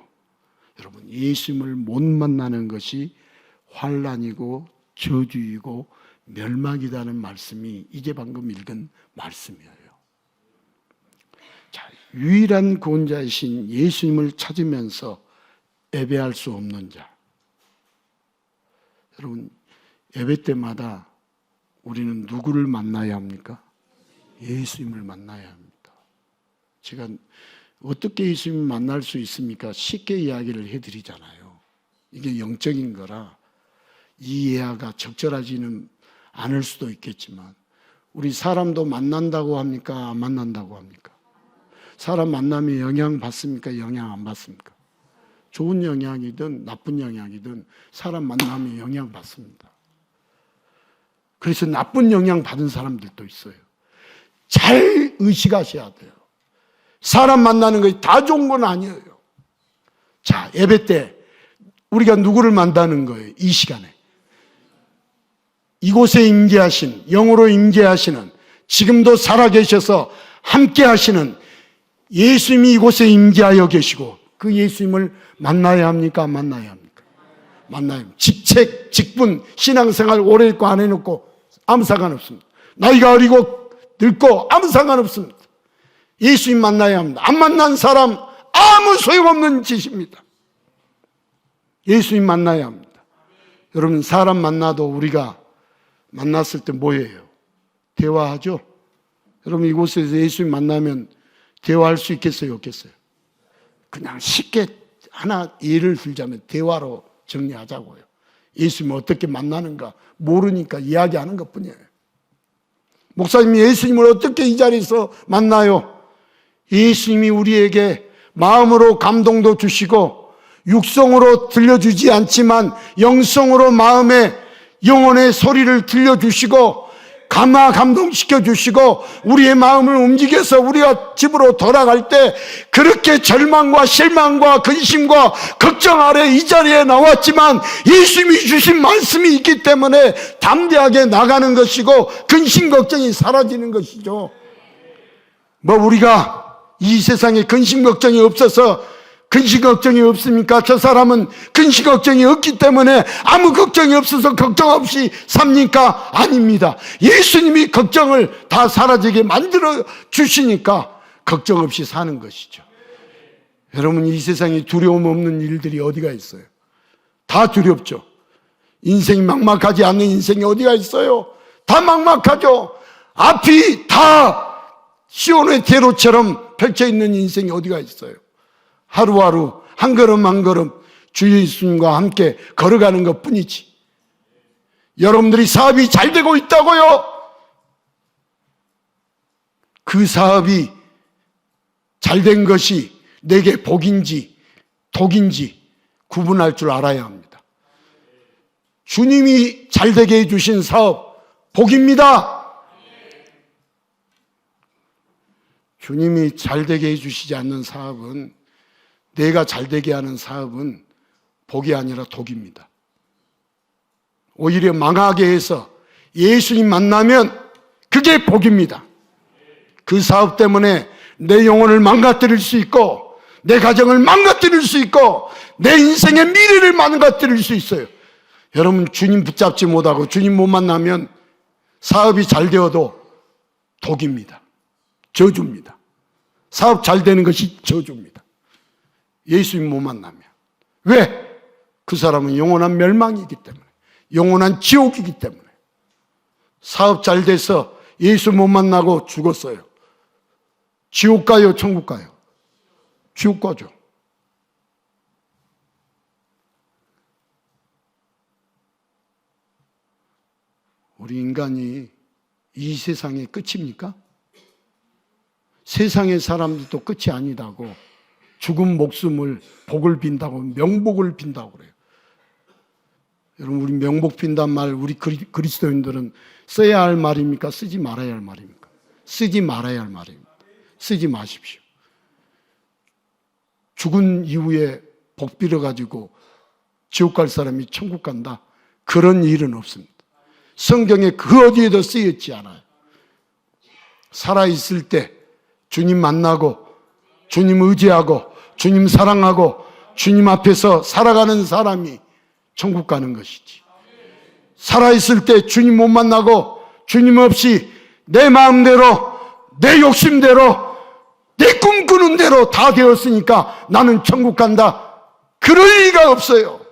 여러분 예수님을 못 만나는 것이 환난이고 저주이고 멸망이라는 말씀이 이제 방금 읽은 말씀이에요. 자, 유일한 구원자이신 예수님을 찾으면서 예배할 수 없는 자. 여러분, 예배 때마다 우리는 누구를 만나야 합니까? 예수님을 만나야 합니다. 제가 어떻게 예수님을 만날 수 있습니까? 쉽게 이야기를 해드리잖아요. 이게 영적인 거라 이해가 적절하지는 않을 수도 있겠지만, 우리 사람도 만난다고 합니까? 안 만난다고 합니까? 사람 만나면 영향 받습니까? 영향 안 받습니까? 좋은 영향이든 나쁜 영향이든 사람 만나면 영향 받습니다. 그래서 나쁜 영향 받은 사람들도 있어요. 잘 의식하셔야 돼요. 사람 만나는 것이 다 좋은 건 아니에요. 자, 예배 때 우리가 누구를 만나는 거예요? 이 시간에 이곳에 임재하신, 영으로 임재하시는, 지금도 살아계셔서 함께 하시는 예수님이 이곳에 임재하여 계시고, 그 예수님을 만나야 합니까? 안 만나야 합니까? 만나야 합니다. 직책, 직분, 신앙생활 오래 했고 안 해놓고 아무 상관없습니다. 나이가 어리고 늙고 아무 상관없습니다. 예수님 만나야 합니다. 안 만난 사람 아무 소용없는 짓입니다. 예수님 만나야 합니다. 여러분, 사람 만나도 우리가 만났을 때 뭐예요? 대화하죠? 여러분, 이곳에서 예수님 만나면 대화할 수 있겠어요? 없겠어요? 그냥 쉽게 하나 예를 들자면 대화로 정리하자고요. 예수님을 어떻게 만나는가 모르니까 이야기하는 것뿐이에요. 목사님이 예수님을 어떻게 이 자리에서 만나요? 예수님이 우리에게 마음으로 감동도 주시고 육성으로 들려주지 않지만 영성으로 마음에 영혼의 소리를 들려주시고 감동시켜 주시고 우리의 마음을 움직여서 우리가 집으로 돌아갈 때 그렇게 절망과 실망과 근심과 걱정 아래 이 자리에 나왔지만 예수님이 주신 말씀이 있기 때문에 담대하게 나가는 것이고 근심 걱정이 사라지는 것이죠. 뭐 우리가 이 세상에 근심 걱정이 없어서 근심 걱정이 없습니까? 저 사람은 근심 걱정이 없기 때문에 아무 걱정이 없어서 걱정 없이 삽니까? 아닙니다. 예수님이 걱정을 다 사라지게 만들어 주시니까 걱정 없이 사는 것이죠. 여러분, 이 세상에 두려움 없는 일들이 어디가 있어요? 다 두렵죠. 인생이 막막하지 않는 인생이 어디가 있어요? 다 막막하죠. 앞이 다 시온의 대로처럼 펼쳐 있는 인생이 어디가 있어요? 하루하루 한 걸음 한 걸음 주 예수님과 함께 걸어가는 것 뿐이지. 여러분들이 사업이 잘 되고 있다고요? 그 사업이 잘 된 것이 내게 복인지 독인지 구분할 줄 알아야 합니다. 주님이 잘 되게 해주신 사업 복입니다. 주님이 잘 되게 해주시지 않는 사업은, 내가 잘 되게 하는 사업은 복이 아니라 독입니다. 오히려 망하게 해서 예수님 만나면 그게 복입니다. 그 사업 때문에 내 영혼을 망가뜨릴 수 있고 내 가정을 망가뜨릴 수 있고 내 인생의 미래를 망가뜨릴 수 있어요. 여러분, 주님 붙잡지 못하고 주님 못 만나면 사업이 잘 되어도 독입니다. 저주입니다. 사업 잘 되는 것이 저주입니다. 예수님 못 만나면. 왜? 그 사람은 영원한 멸망이기 때문에, 영원한 지옥이기 때문에. 사업 잘 돼서 예수 못 만나고 죽었어요. 지옥 가요, 천국 가요? 지옥 가죠. 우리 인간이 이 세상의 끝입니까? 세상의 사람들도 끝이 아니다고, 죽은 목숨을 복을 빈다고, 명복을 빈다고 그래요. 여러분, 우리 명복 빈단 말, 우리 그리스도인들은 써야 할 말입니까? 쓰지 말아야 할 말입니까? 쓰지 말아야 할 말입니다. 쓰지 마십시오. 죽은 이후에 복 빌어가지고 지옥 갈 사람이 천국 간다? 그런 일은 없습니다. 성경에 그 어디에도 쓰여있지 않아요. 살아있을 때 주님 만나고, 주님 의지하고, 주님 사랑하고, 주님 앞에서 살아가는 사람이 천국 가는 것이지. 살아있을 때 주님 못 만나고 주님 없이 내 마음대로, 내 욕심대로, 내 꿈꾸는 대로 다 되었으니까 나는 천국 간다. 그럴 리가 없어요.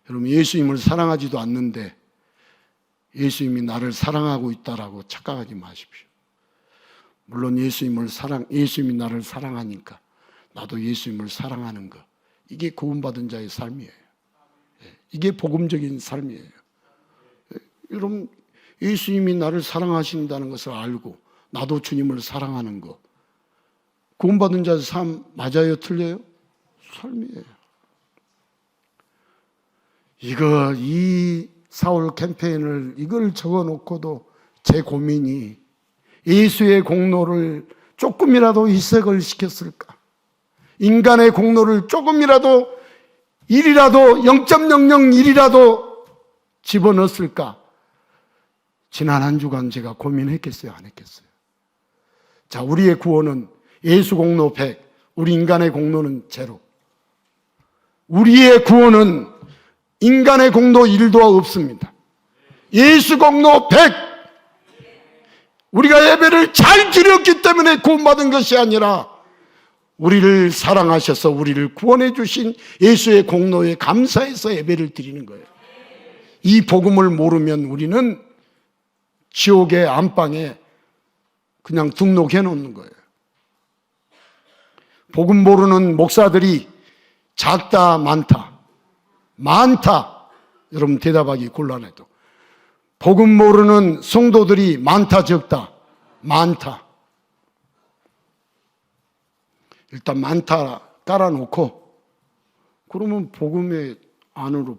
여러분, 예수님을 사랑하지도 않는데 예수님이 나를 사랑하고 있다라고 착각하지 마십시오. 물론 예수님이 나를 사랑하니까 나도 예수님을 사랑하는 것, 이게 구원받은 자의 삶이에요. 이게 복음적인 삶이에요. 여러분, 예수님이 나를 사랑하신다는 것을 알고 나도 주님을 사랑하는 것, 구원받은 자의 삶 맞아요? 틀려요? 삶이에요. 이 4월 캠페인을 이걸 적어놓고도 제 고민이, 예수의 공로를 조금이라도 희석을 시켰을까? 인간의 공로를 조금이라도 0.001이라도 집어넣었을까? 지난 한 주간 제가 고민했겠어요? 안 했겠어요? 자, 우리의 구원은 예수 공로 100, 우리 인간의 공로는 0. 우리의 구원은 인간의 공로 1도 없습니다. 예수 공로 100. 우리가 예배를 잘 드렸기 때문에 구원받은 것이 아니라 우리를 사랑하셔서 우리를 구원해 주신 예수의 공로에 감사해서 예배를 드리는 거예요. 이 복음을 모르면 우리는 지옥의 안방에 그냥 등록해 놓는 거예요. 복음 모르는 목사들이 작다, 많다. 많다. 여러분, 대답하기 곤란해도. 복음 모르는 성도들이 많다, 적다? 많다. 일단 많다 깔아놓고, 그러면 복음 안으로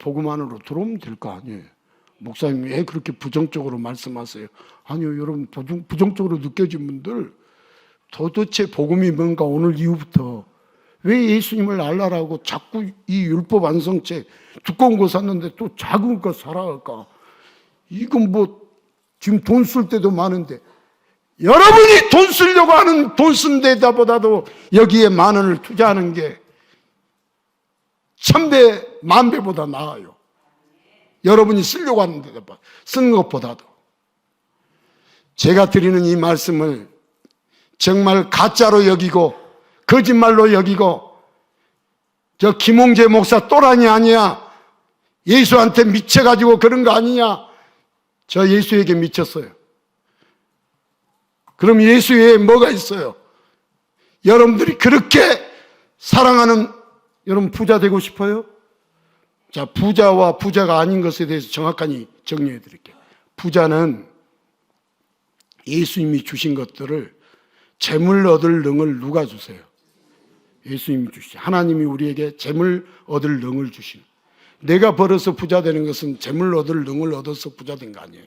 들어오면 될 거 아니에요. 목사님, 왜 그렇게 부정적으로 말씀하세요? 아니요, 여러분, 부정적으로 느껴진 분들, 도대체 복음이 뭔가 오늘 이후부터 왜 예수님을 알라라고 자꾸 이 율법 완성책 두꺼운 거 샀는데 또 작은 거 사라할까? 이건 지금 돈 쓸 때도 많은데, 여러분이 돈 쓰려고 하는 돈 쓴 데보다도 여기에 10,000원을 투자하는 게 1000배, 10,000배보다 나아요. 여러분이 쓰려고 하는 데다 쓰는 것보다도. 제가 드리는 이 말씀을 정말 가짜로 여기고 거짓말로 여기고, 저 김홍재 목사 또라이 아니야, 예수한테 미쳐가지고 그런 거 아니냐, 저 예수에게 미쳤어요. 그럼 예수 외에 뭐가 있어요? 여러분들이 그렇게 사랑하는, 여러분 부자 되고 싶어요? 자, 부자와 부자가 아닌 것에 대해서 정확하게 정리해 드릴게요. 부자는 예수님이 주신 것들을 재물 얻을 능을 누가 주세요? 예수님이 주시죠. 하나님이 우리에게 재물 얻을 능을 주시는. 내가 벌어서 부자 되는 것은 재물 얻을 능을 얻어서 부자 된 거 아니에요.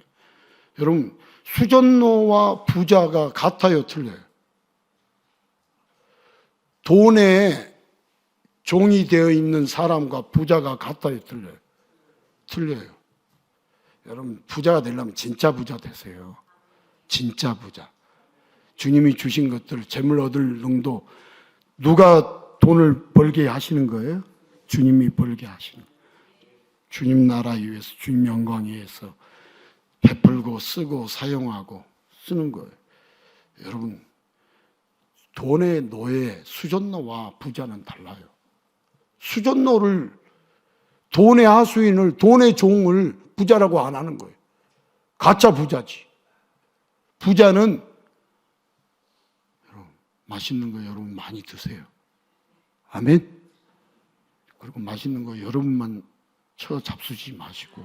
여러분, 수전노와 부자가 같아요, 틀려요? 돈에 종이 되어 있는 사람과 부자가 같아요, 틀려요? 틀려요. 여러분, 부자가 되려면 진짜 부자 되세요. 진짜 부자. 주님이 주신 것들, 재물 얻을 능도, 누가 돈을 벌게 하시는 거예요? 주님이 벌게 하시는 거예요. 주님 나라 위해서, 주님 영광 위해서 베풀고 쓰고 사용하고 쓰는 거예요. 여러분, 돈의 노예, 수전노와 부자는 달라요. 수전노를, 돈의 하수인을, 돈의 종을 부자라고 안 하는 거예요. 가짜 부자지. 부자는 여러분, 맛있는 거 여러분 많이 드세요. 아멘. 그리고 맛있는 거 여러분만 쳐 잡수지 마시고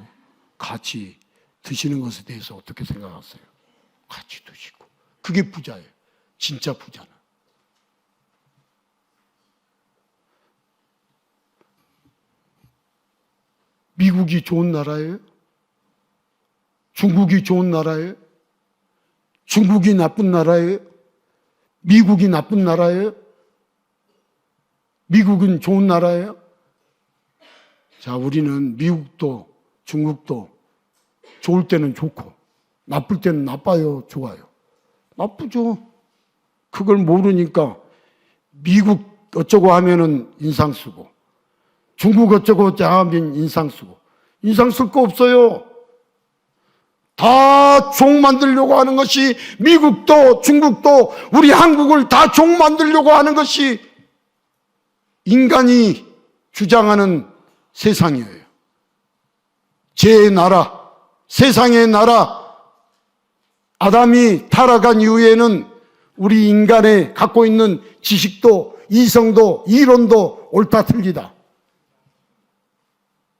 같이 드시는 것에 대해서 어떻게 생각하세요? 같이 드시고. 그게 부자예요. 진짜 부자는. 미국이 좋은 나라예요? 중국이 좋은 나라예요? 중국이 나쁜 나라예요? 미국이 나쁜 나라예요? 미국은 좋은 나라예요? 자, 우리는 미국도 중국도 좋을 때는 좋고 나쁠 때는 나빠요, 좋아요? 나쁘죠. 그걸 모르니까 미국 어쩌고 하면은 인상 쓰고 중국 어쩌고 하면 인상 쓰고 인상 쓸 거 없어요. 다 종 만들려고 하는 것이 미국도 중국도 우리 한국을 다 종 만들려고 하는 것이 인간이 주장하는 세상이에요. 제 나라, 세상의 나라. 아담이 타락한 이후에는 우리 인간의 갖고 있는 지식도 이성도 이론도 옳다 틀리다.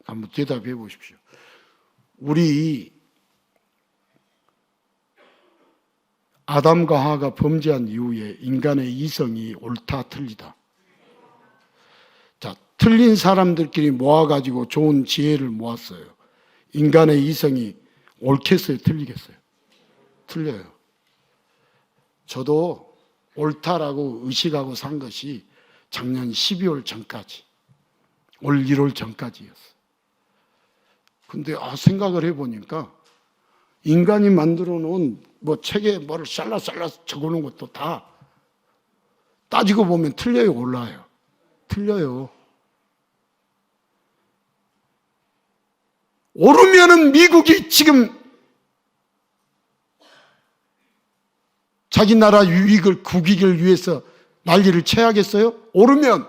한번 대답해 보십시오. 우리 아담과 하와가 범죄한 이후에 인간의 이성이 옳다 틀리다. 자, 틀린 사람들끼리 모아가지고 좋은 지혜를 모았어요. 인간의 이성이 옳겠어요, 틀리겠어요? 틀려요. 저도 옳다라고 의식하고 산 것이 작년 12월 전까지, 올 1월 전까지였어요. 근데 생각을 해보니까 인간이 만들어 놓은 뭐 책에 뭐를 잘라 적어 놓은 것도 다 따지고 보면 틀려요, 올라요? 틀려요. 오르면은 미국이 지금 자기 나라 유익을, 국익을 위해서 난리를 쳐야겠어요? 오르면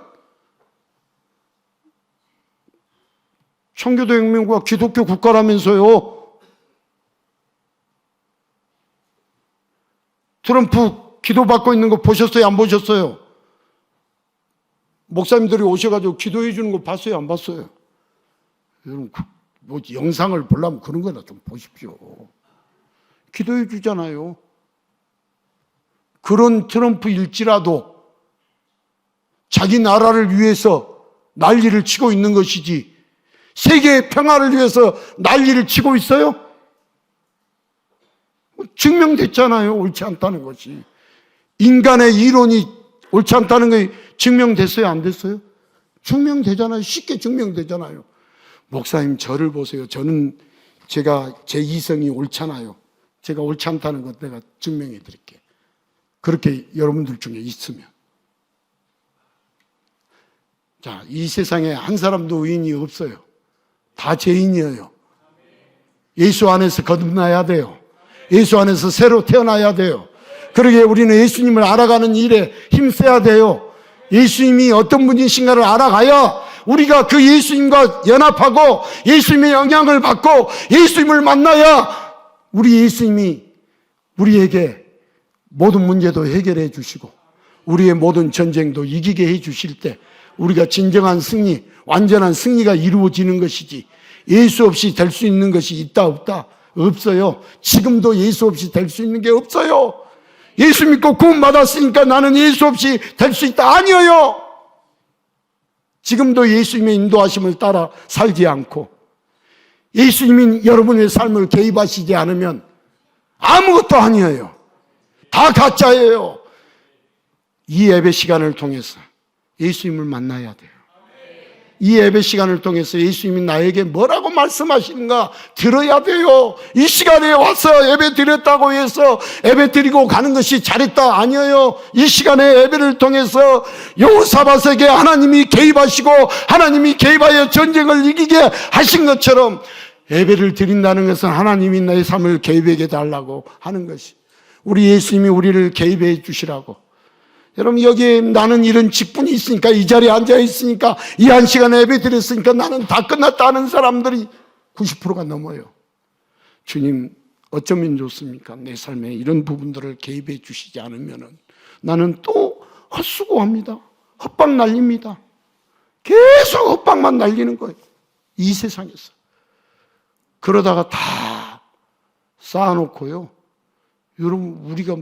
청교도 혁명과 기독교 국가라면서요. 트럼프 기도받고 있는 거 보셨어요? 안 보셨어요? 목사님들이 오셔가지고 기도해 주는 거 봤어요? 안 봤어요? 여러분, 뭐 영상을 보려면 그런 거나 좀 보십시오. 기도해 주잖아요. 그런 트럼프일지라도 자기 나라를 위해서 난리를 치고 있는 것이지 세계의 평화를 위해서 난리를 치고 있어요? 증명됐잖아요. 옳지 않다는 것이. 인간의 이론이 옳지 않다는 게 증명됐어요? 안 됐어요? 증명되잖아요. 쉽게 증명되잖아요. 목사님, 저를 보세요. 제 이성이 옳잖아요. 제가 옳지 않다는 것 내가 증명해 드릴게요. 그렇게 여러분들 중에 있으면. 자, 이 세상에 한 사람도 의인이 없어요. 다 죄인이에요. 예수 안에서 거듭나야 돼요. 예수 안에서 새로 태어나야 돼요. 그러기에 우리는 예수님을 알아가는 일에 힘써야 돼요. 예수님이 어떤 분이신가를 알아가야 우리가 그 예수님과 연합하고 예수님의 영향을 받고 예수님을 만나야 우리 예수님이 우리에게 모든 문제도 해결해 주시고 우리의 모든 전쟁도 이기게 해 주실 때 우리가 진정한 승리, 완전한 승리가 이루어지는 것이지 예수 없이 될 수 있는 것이 있다 없다? 없어요. 지금도 예수 없이 될 수 있는 게 없어요. 예수 믿고 구원 받았으니까 나는 예수 없이 될 수 있다? 아니에요. 지금도 예수님의 인도하심을 따라 살지 않고 예수님이 여러분의 삶을 개입하시지 않으면 아무것도 아니에요. 다 가짜예요. 이 예배 시간을 통해서 예수님을 만나야 돼요. 이 예배 시간을 통해서 예수님이 나에게 뭐라고 말씀하시는가 들어야 돼요. 이 시간에 와서 예배 드렸다고 해서 예배 드리고 가는 것이 잘했다 아니에요. 이 시간에 예배를 통해서 여호사밧에게 하나님이 개입하시고 하나님이 개입하여 전쟁을 이기게 하신 것처럼 예배를 드린다는 것은 하나님이 내 삶을 개입하게 달라고 하는 것이, 우리 예수님이 우리를 개입해 주시라고. 여러분, 여기에 나는 이런 직분이 있으니까, 이 자리에 앉아 있으니까, 이 한 시간에 예배 드렸으니까 나는 다 끝났다 하는 사람들이 90%가 넘어요. 주님, 어쩌면 좋습니까? 내 삶에 이런 부분들을 개입해 주시지 않으면 나는 또 헛수고합니다. 헛방 날립니다. 계속 헛방만 날리는 거예요. 이 세상에서. 그러다가 다 쌓아놓고요. 여러분, 우리가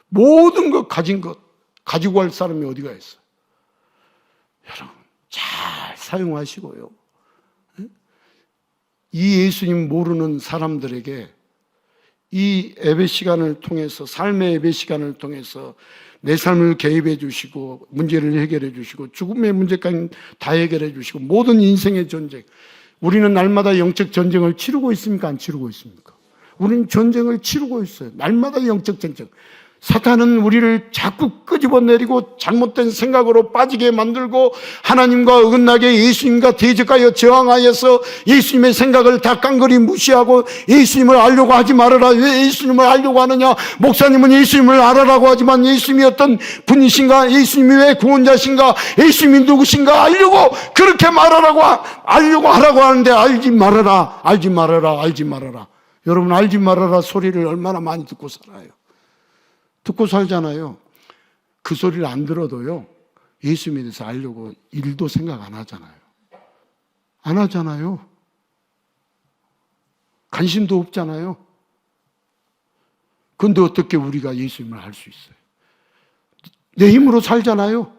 모든 것 가진 것 가지고 갈 사람이 어디가 있어요? 여러분, 잘 사용하시고요. 이 예수님 모르는 사람들에게 이 예배 시간을 통해서, 삶의 예배 시간을 통해서 내 삶을 개입해 주시고 문제를 해결해 주시고 죽음의 문제까지 다 해결해 주시고 모든 인생의 전쟁, 우리는 날마다 영적 전쟁을 치르고 있습니까? 안 치르고 있습니까? 우리는 전쟁을 치르고 있어요. 날마다 영적 전쟁. 사탄은 우리를 자꾸 끄집어내리고 잘못된 생각으로 빠지게 만들고 하나님과 어긋나게 예수님과 대적하여 저항하여서 예수님의 생각을 다 깡그리 무시하고 예수님을 알려고 하지 말아라. 왜 예수님을 알려고 하느냐? 목사님은 예수님을 알아라고 하지만 예수님이 어떤 분이신가? 예수님이 왜 구원자신가? 예수님이 누구신가? 알려고 그렇게 알려고 하라고 하는데 알지 말아라, 알지 말아라, 알지 말아라. 여러분, 알지 말아라 소리를 얼마나 많이 듣고 살아요. 듣고 살잖아요. 그 소리를 안 들어도요, 예수님에 대해서 알려고 일도 생각 안 하잖아요. 안 하잖아요. 관심도 없잖아요. 그런데 어떻게 우리가 예수님을 알 수 있어요? 내 힘으로 살잖아요.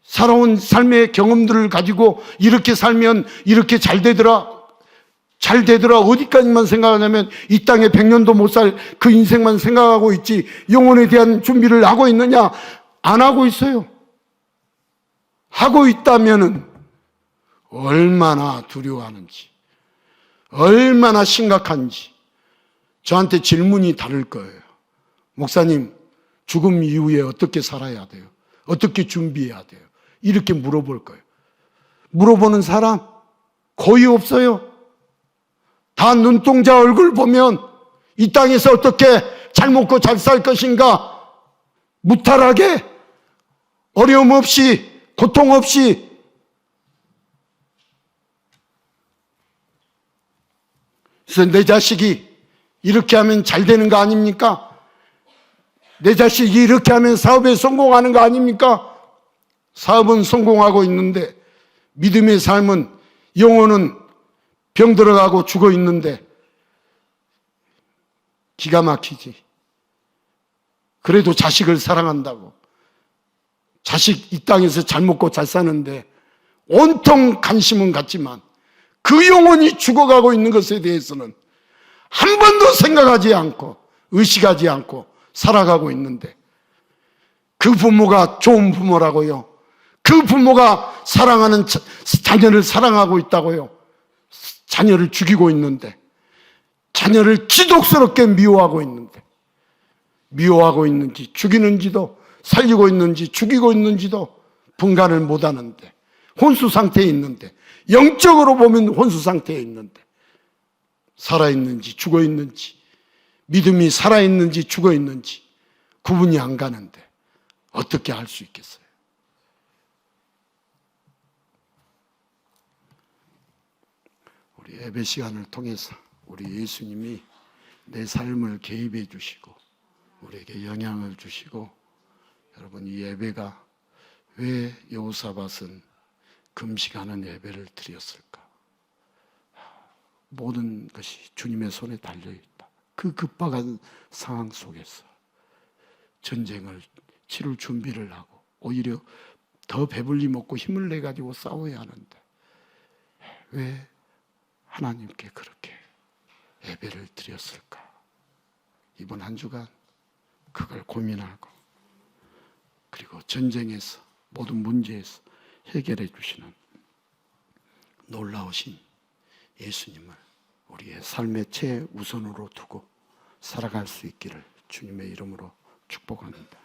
살아온 삶의 경험들을 가지고 이렇게 살면 이렇게 잘 되더라, 어디까지만 생각하냐면 이 땅에 100년도 못 살 그 인생만 생각하고 있지 영혼에 대한 준비를 하고 있느냐? 안 하고 있어요. 하고 있다면은 얼마나 두려워하는지, 얼마나 심각한지 저한테 질문이 다를 거예요. 목사님, 죽음 이후에 어떻게 살아야 돼요? 어떻게 준비해야 돼요? 이렇게 물어볼 거예요. 물어보는 사람 거의 없어요. 다 눈동자 얼굴 보면 이 땅에서 어떻게 잘 먹고 잘 살 것인가, 무탈하게, 어려움 없이, 고통 없이. 그래서 내 자식이 이렇게 하면 잘 되는 거 아닙니까? 내 자식이 이렇게 하면 사업에 성공하는 거 아닙니까? 사업은 성공하고 있는데 믿음의 삶은, 영혼은 병 들어가고 죽어 있는데 기가 막히지. 그래도 자식을 사랑한다고, 자식 이 땅에서 잘 먹고 잘 사는데 온통 관심은 갖지만 그 영혼이 죽어가고 있는 것에 대해서는 한 번도 생각하지 않고 의식하지 않고 살아가고 있는데, 그 부모가 좋은 부모라고요? 그 부모가 사랑하는 자녀를 사랑하고 있다고요? 자녀를 죽이고 있는데, 자녀를 지독스럽게 미워하고 있는데, 미워하고 있는지 죽이는지도, 살리고 있는지 죽이고 있는지도 분간을 못하는데, 혼수 상태에 있는데, 영적으로 보면 혼수 상태에 있는데 살아있는지 죽어 있는지, 믿음이 살아있는지 죽어 있는지 구분이 안 가는데 어떻게 알 수 있겠어요? 우리 예배 시간을 통해서 우리 예수님이 내 삶을 개입해 주시고 우리에게 영향을 주시고, 여러분, 이 예배가 왜 여호사밧은 금식하는 예배를 드렸을까? 모든 것이 주님의 손에 달려있다. 그 급박한 상황 속에서 전쟁을 치를 준비를 하고 오히려 더 배불리 먹고 힘을 내가지고 싸워야 하는데 왜 하나님께 그렇게 예배를 드렸을까? 이번 한 주간 그걸 고민하고, 그리고 전쟁에서 모든 문제에서 해결해 주시는 놀라우신 예수님을 우리의 삶의 최우선으로 두고 살아갈 수 있기를 주님의 이름으로 축복합니다.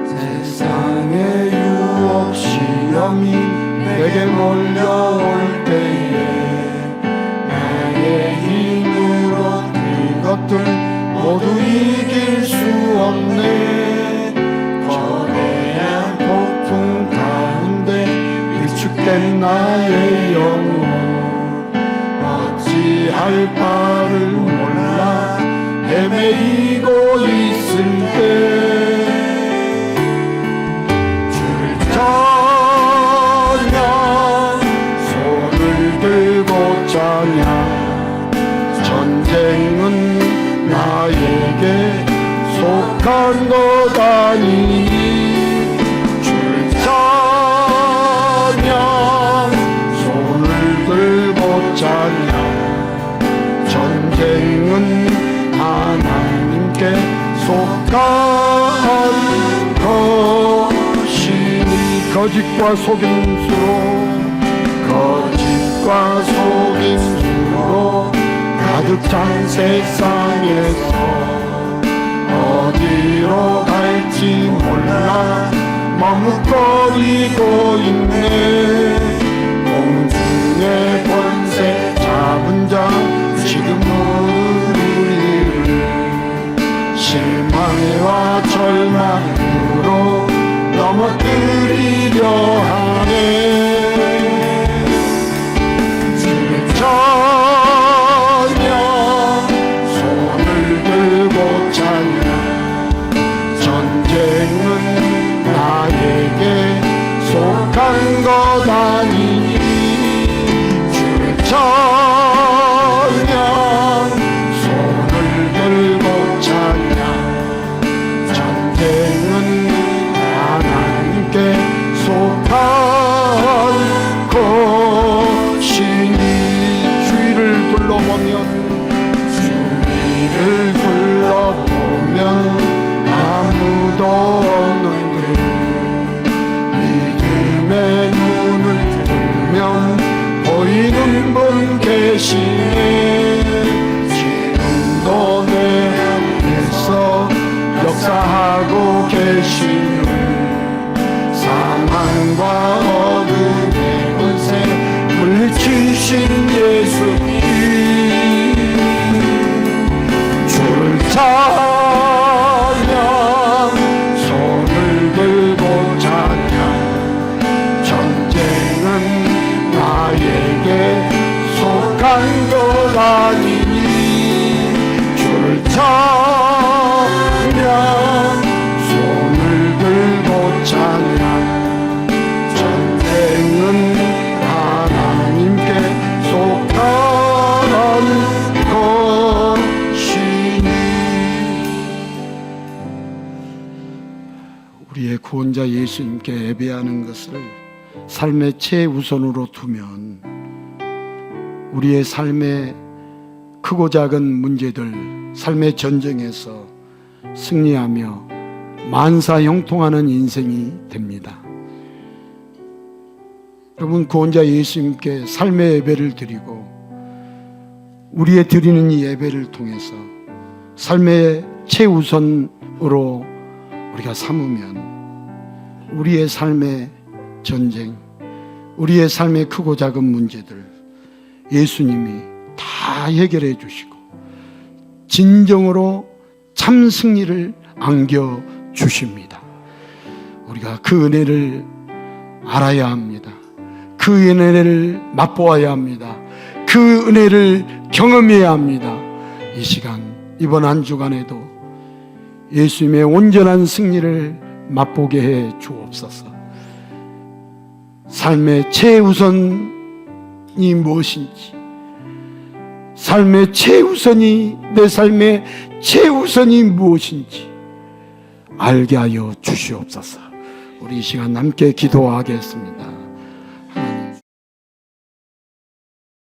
세상의 유혹 시험이 내게 몰려올 때에 나의 힘으로 그것들 모두 이길 수 없네. 거대한 폭풍 가운데 위축된 나의 영혼 어찌할 바를 몰라 헤매이고 있을 때 전쟁은 나에게 속한 것 아니니 줄 찬양 손을 들고 찬양 전쟁은 하나님께 속한 것이니 거짓과 속임수로 가득 찬 세상에서 어디로 갈지 몰라 머뭇거리고 있네. 공중의 권세 잡은 자 지금 우리를 실망과 절망으로 넘어뜨리려 하네. 전쟁은 나에게 속한 것 아니니 주의 찬양 손을 들고 찬양 전쟁은 하나님께 속한 것이니 주위를 둘러보면 아무도 없는데 믿음의 눈을 뜨면 보이는 분 계시네. 지금도 내 안에서 역사하고 계시는 사망과 어둠의 권세 물리치신 예수님 주를 손을 들고 찬양 전쟁은 나에게 속한 것 아니니 주를 찬양 손을 들고 찬양 전쟁은 하나님께 속한 우리의 구원자 예수님께 예배하는 것을 삶의 최우선으로 두면 우리의 삶의 크고 작은 문제들, 삶의 전쟁에서 승리하며 만사형통하는 인생이 됩니다. 여러분, 구원자 예수님께 삶의 예배를 드리고 우리의 드리는 이 예배를 통해서 삶의 최우선으로 우리가 삼으면 우리의 삶의 전쟁, 우리의 삶의 크고 작은 문제들 예수님이 다 해결해 주시고 진정으로 참 승리를 안겨주십니다. 우리가 그 은혜를 알아야 합니다. 그 은혜를 맛보아야 합니다. 그 은혜를 경험해야 합니다. 이 시간, 이번 한 주간에도 예수님의 온전한 승리를 맛보게 해 주옵소서. 삶의 최우선이 무엇인지, 삶의 최우선이, 내 삶의 최우선이 무엇인지 알게 하여 주시옵소서. 우리 이 시간 함께 기도하겠습니다.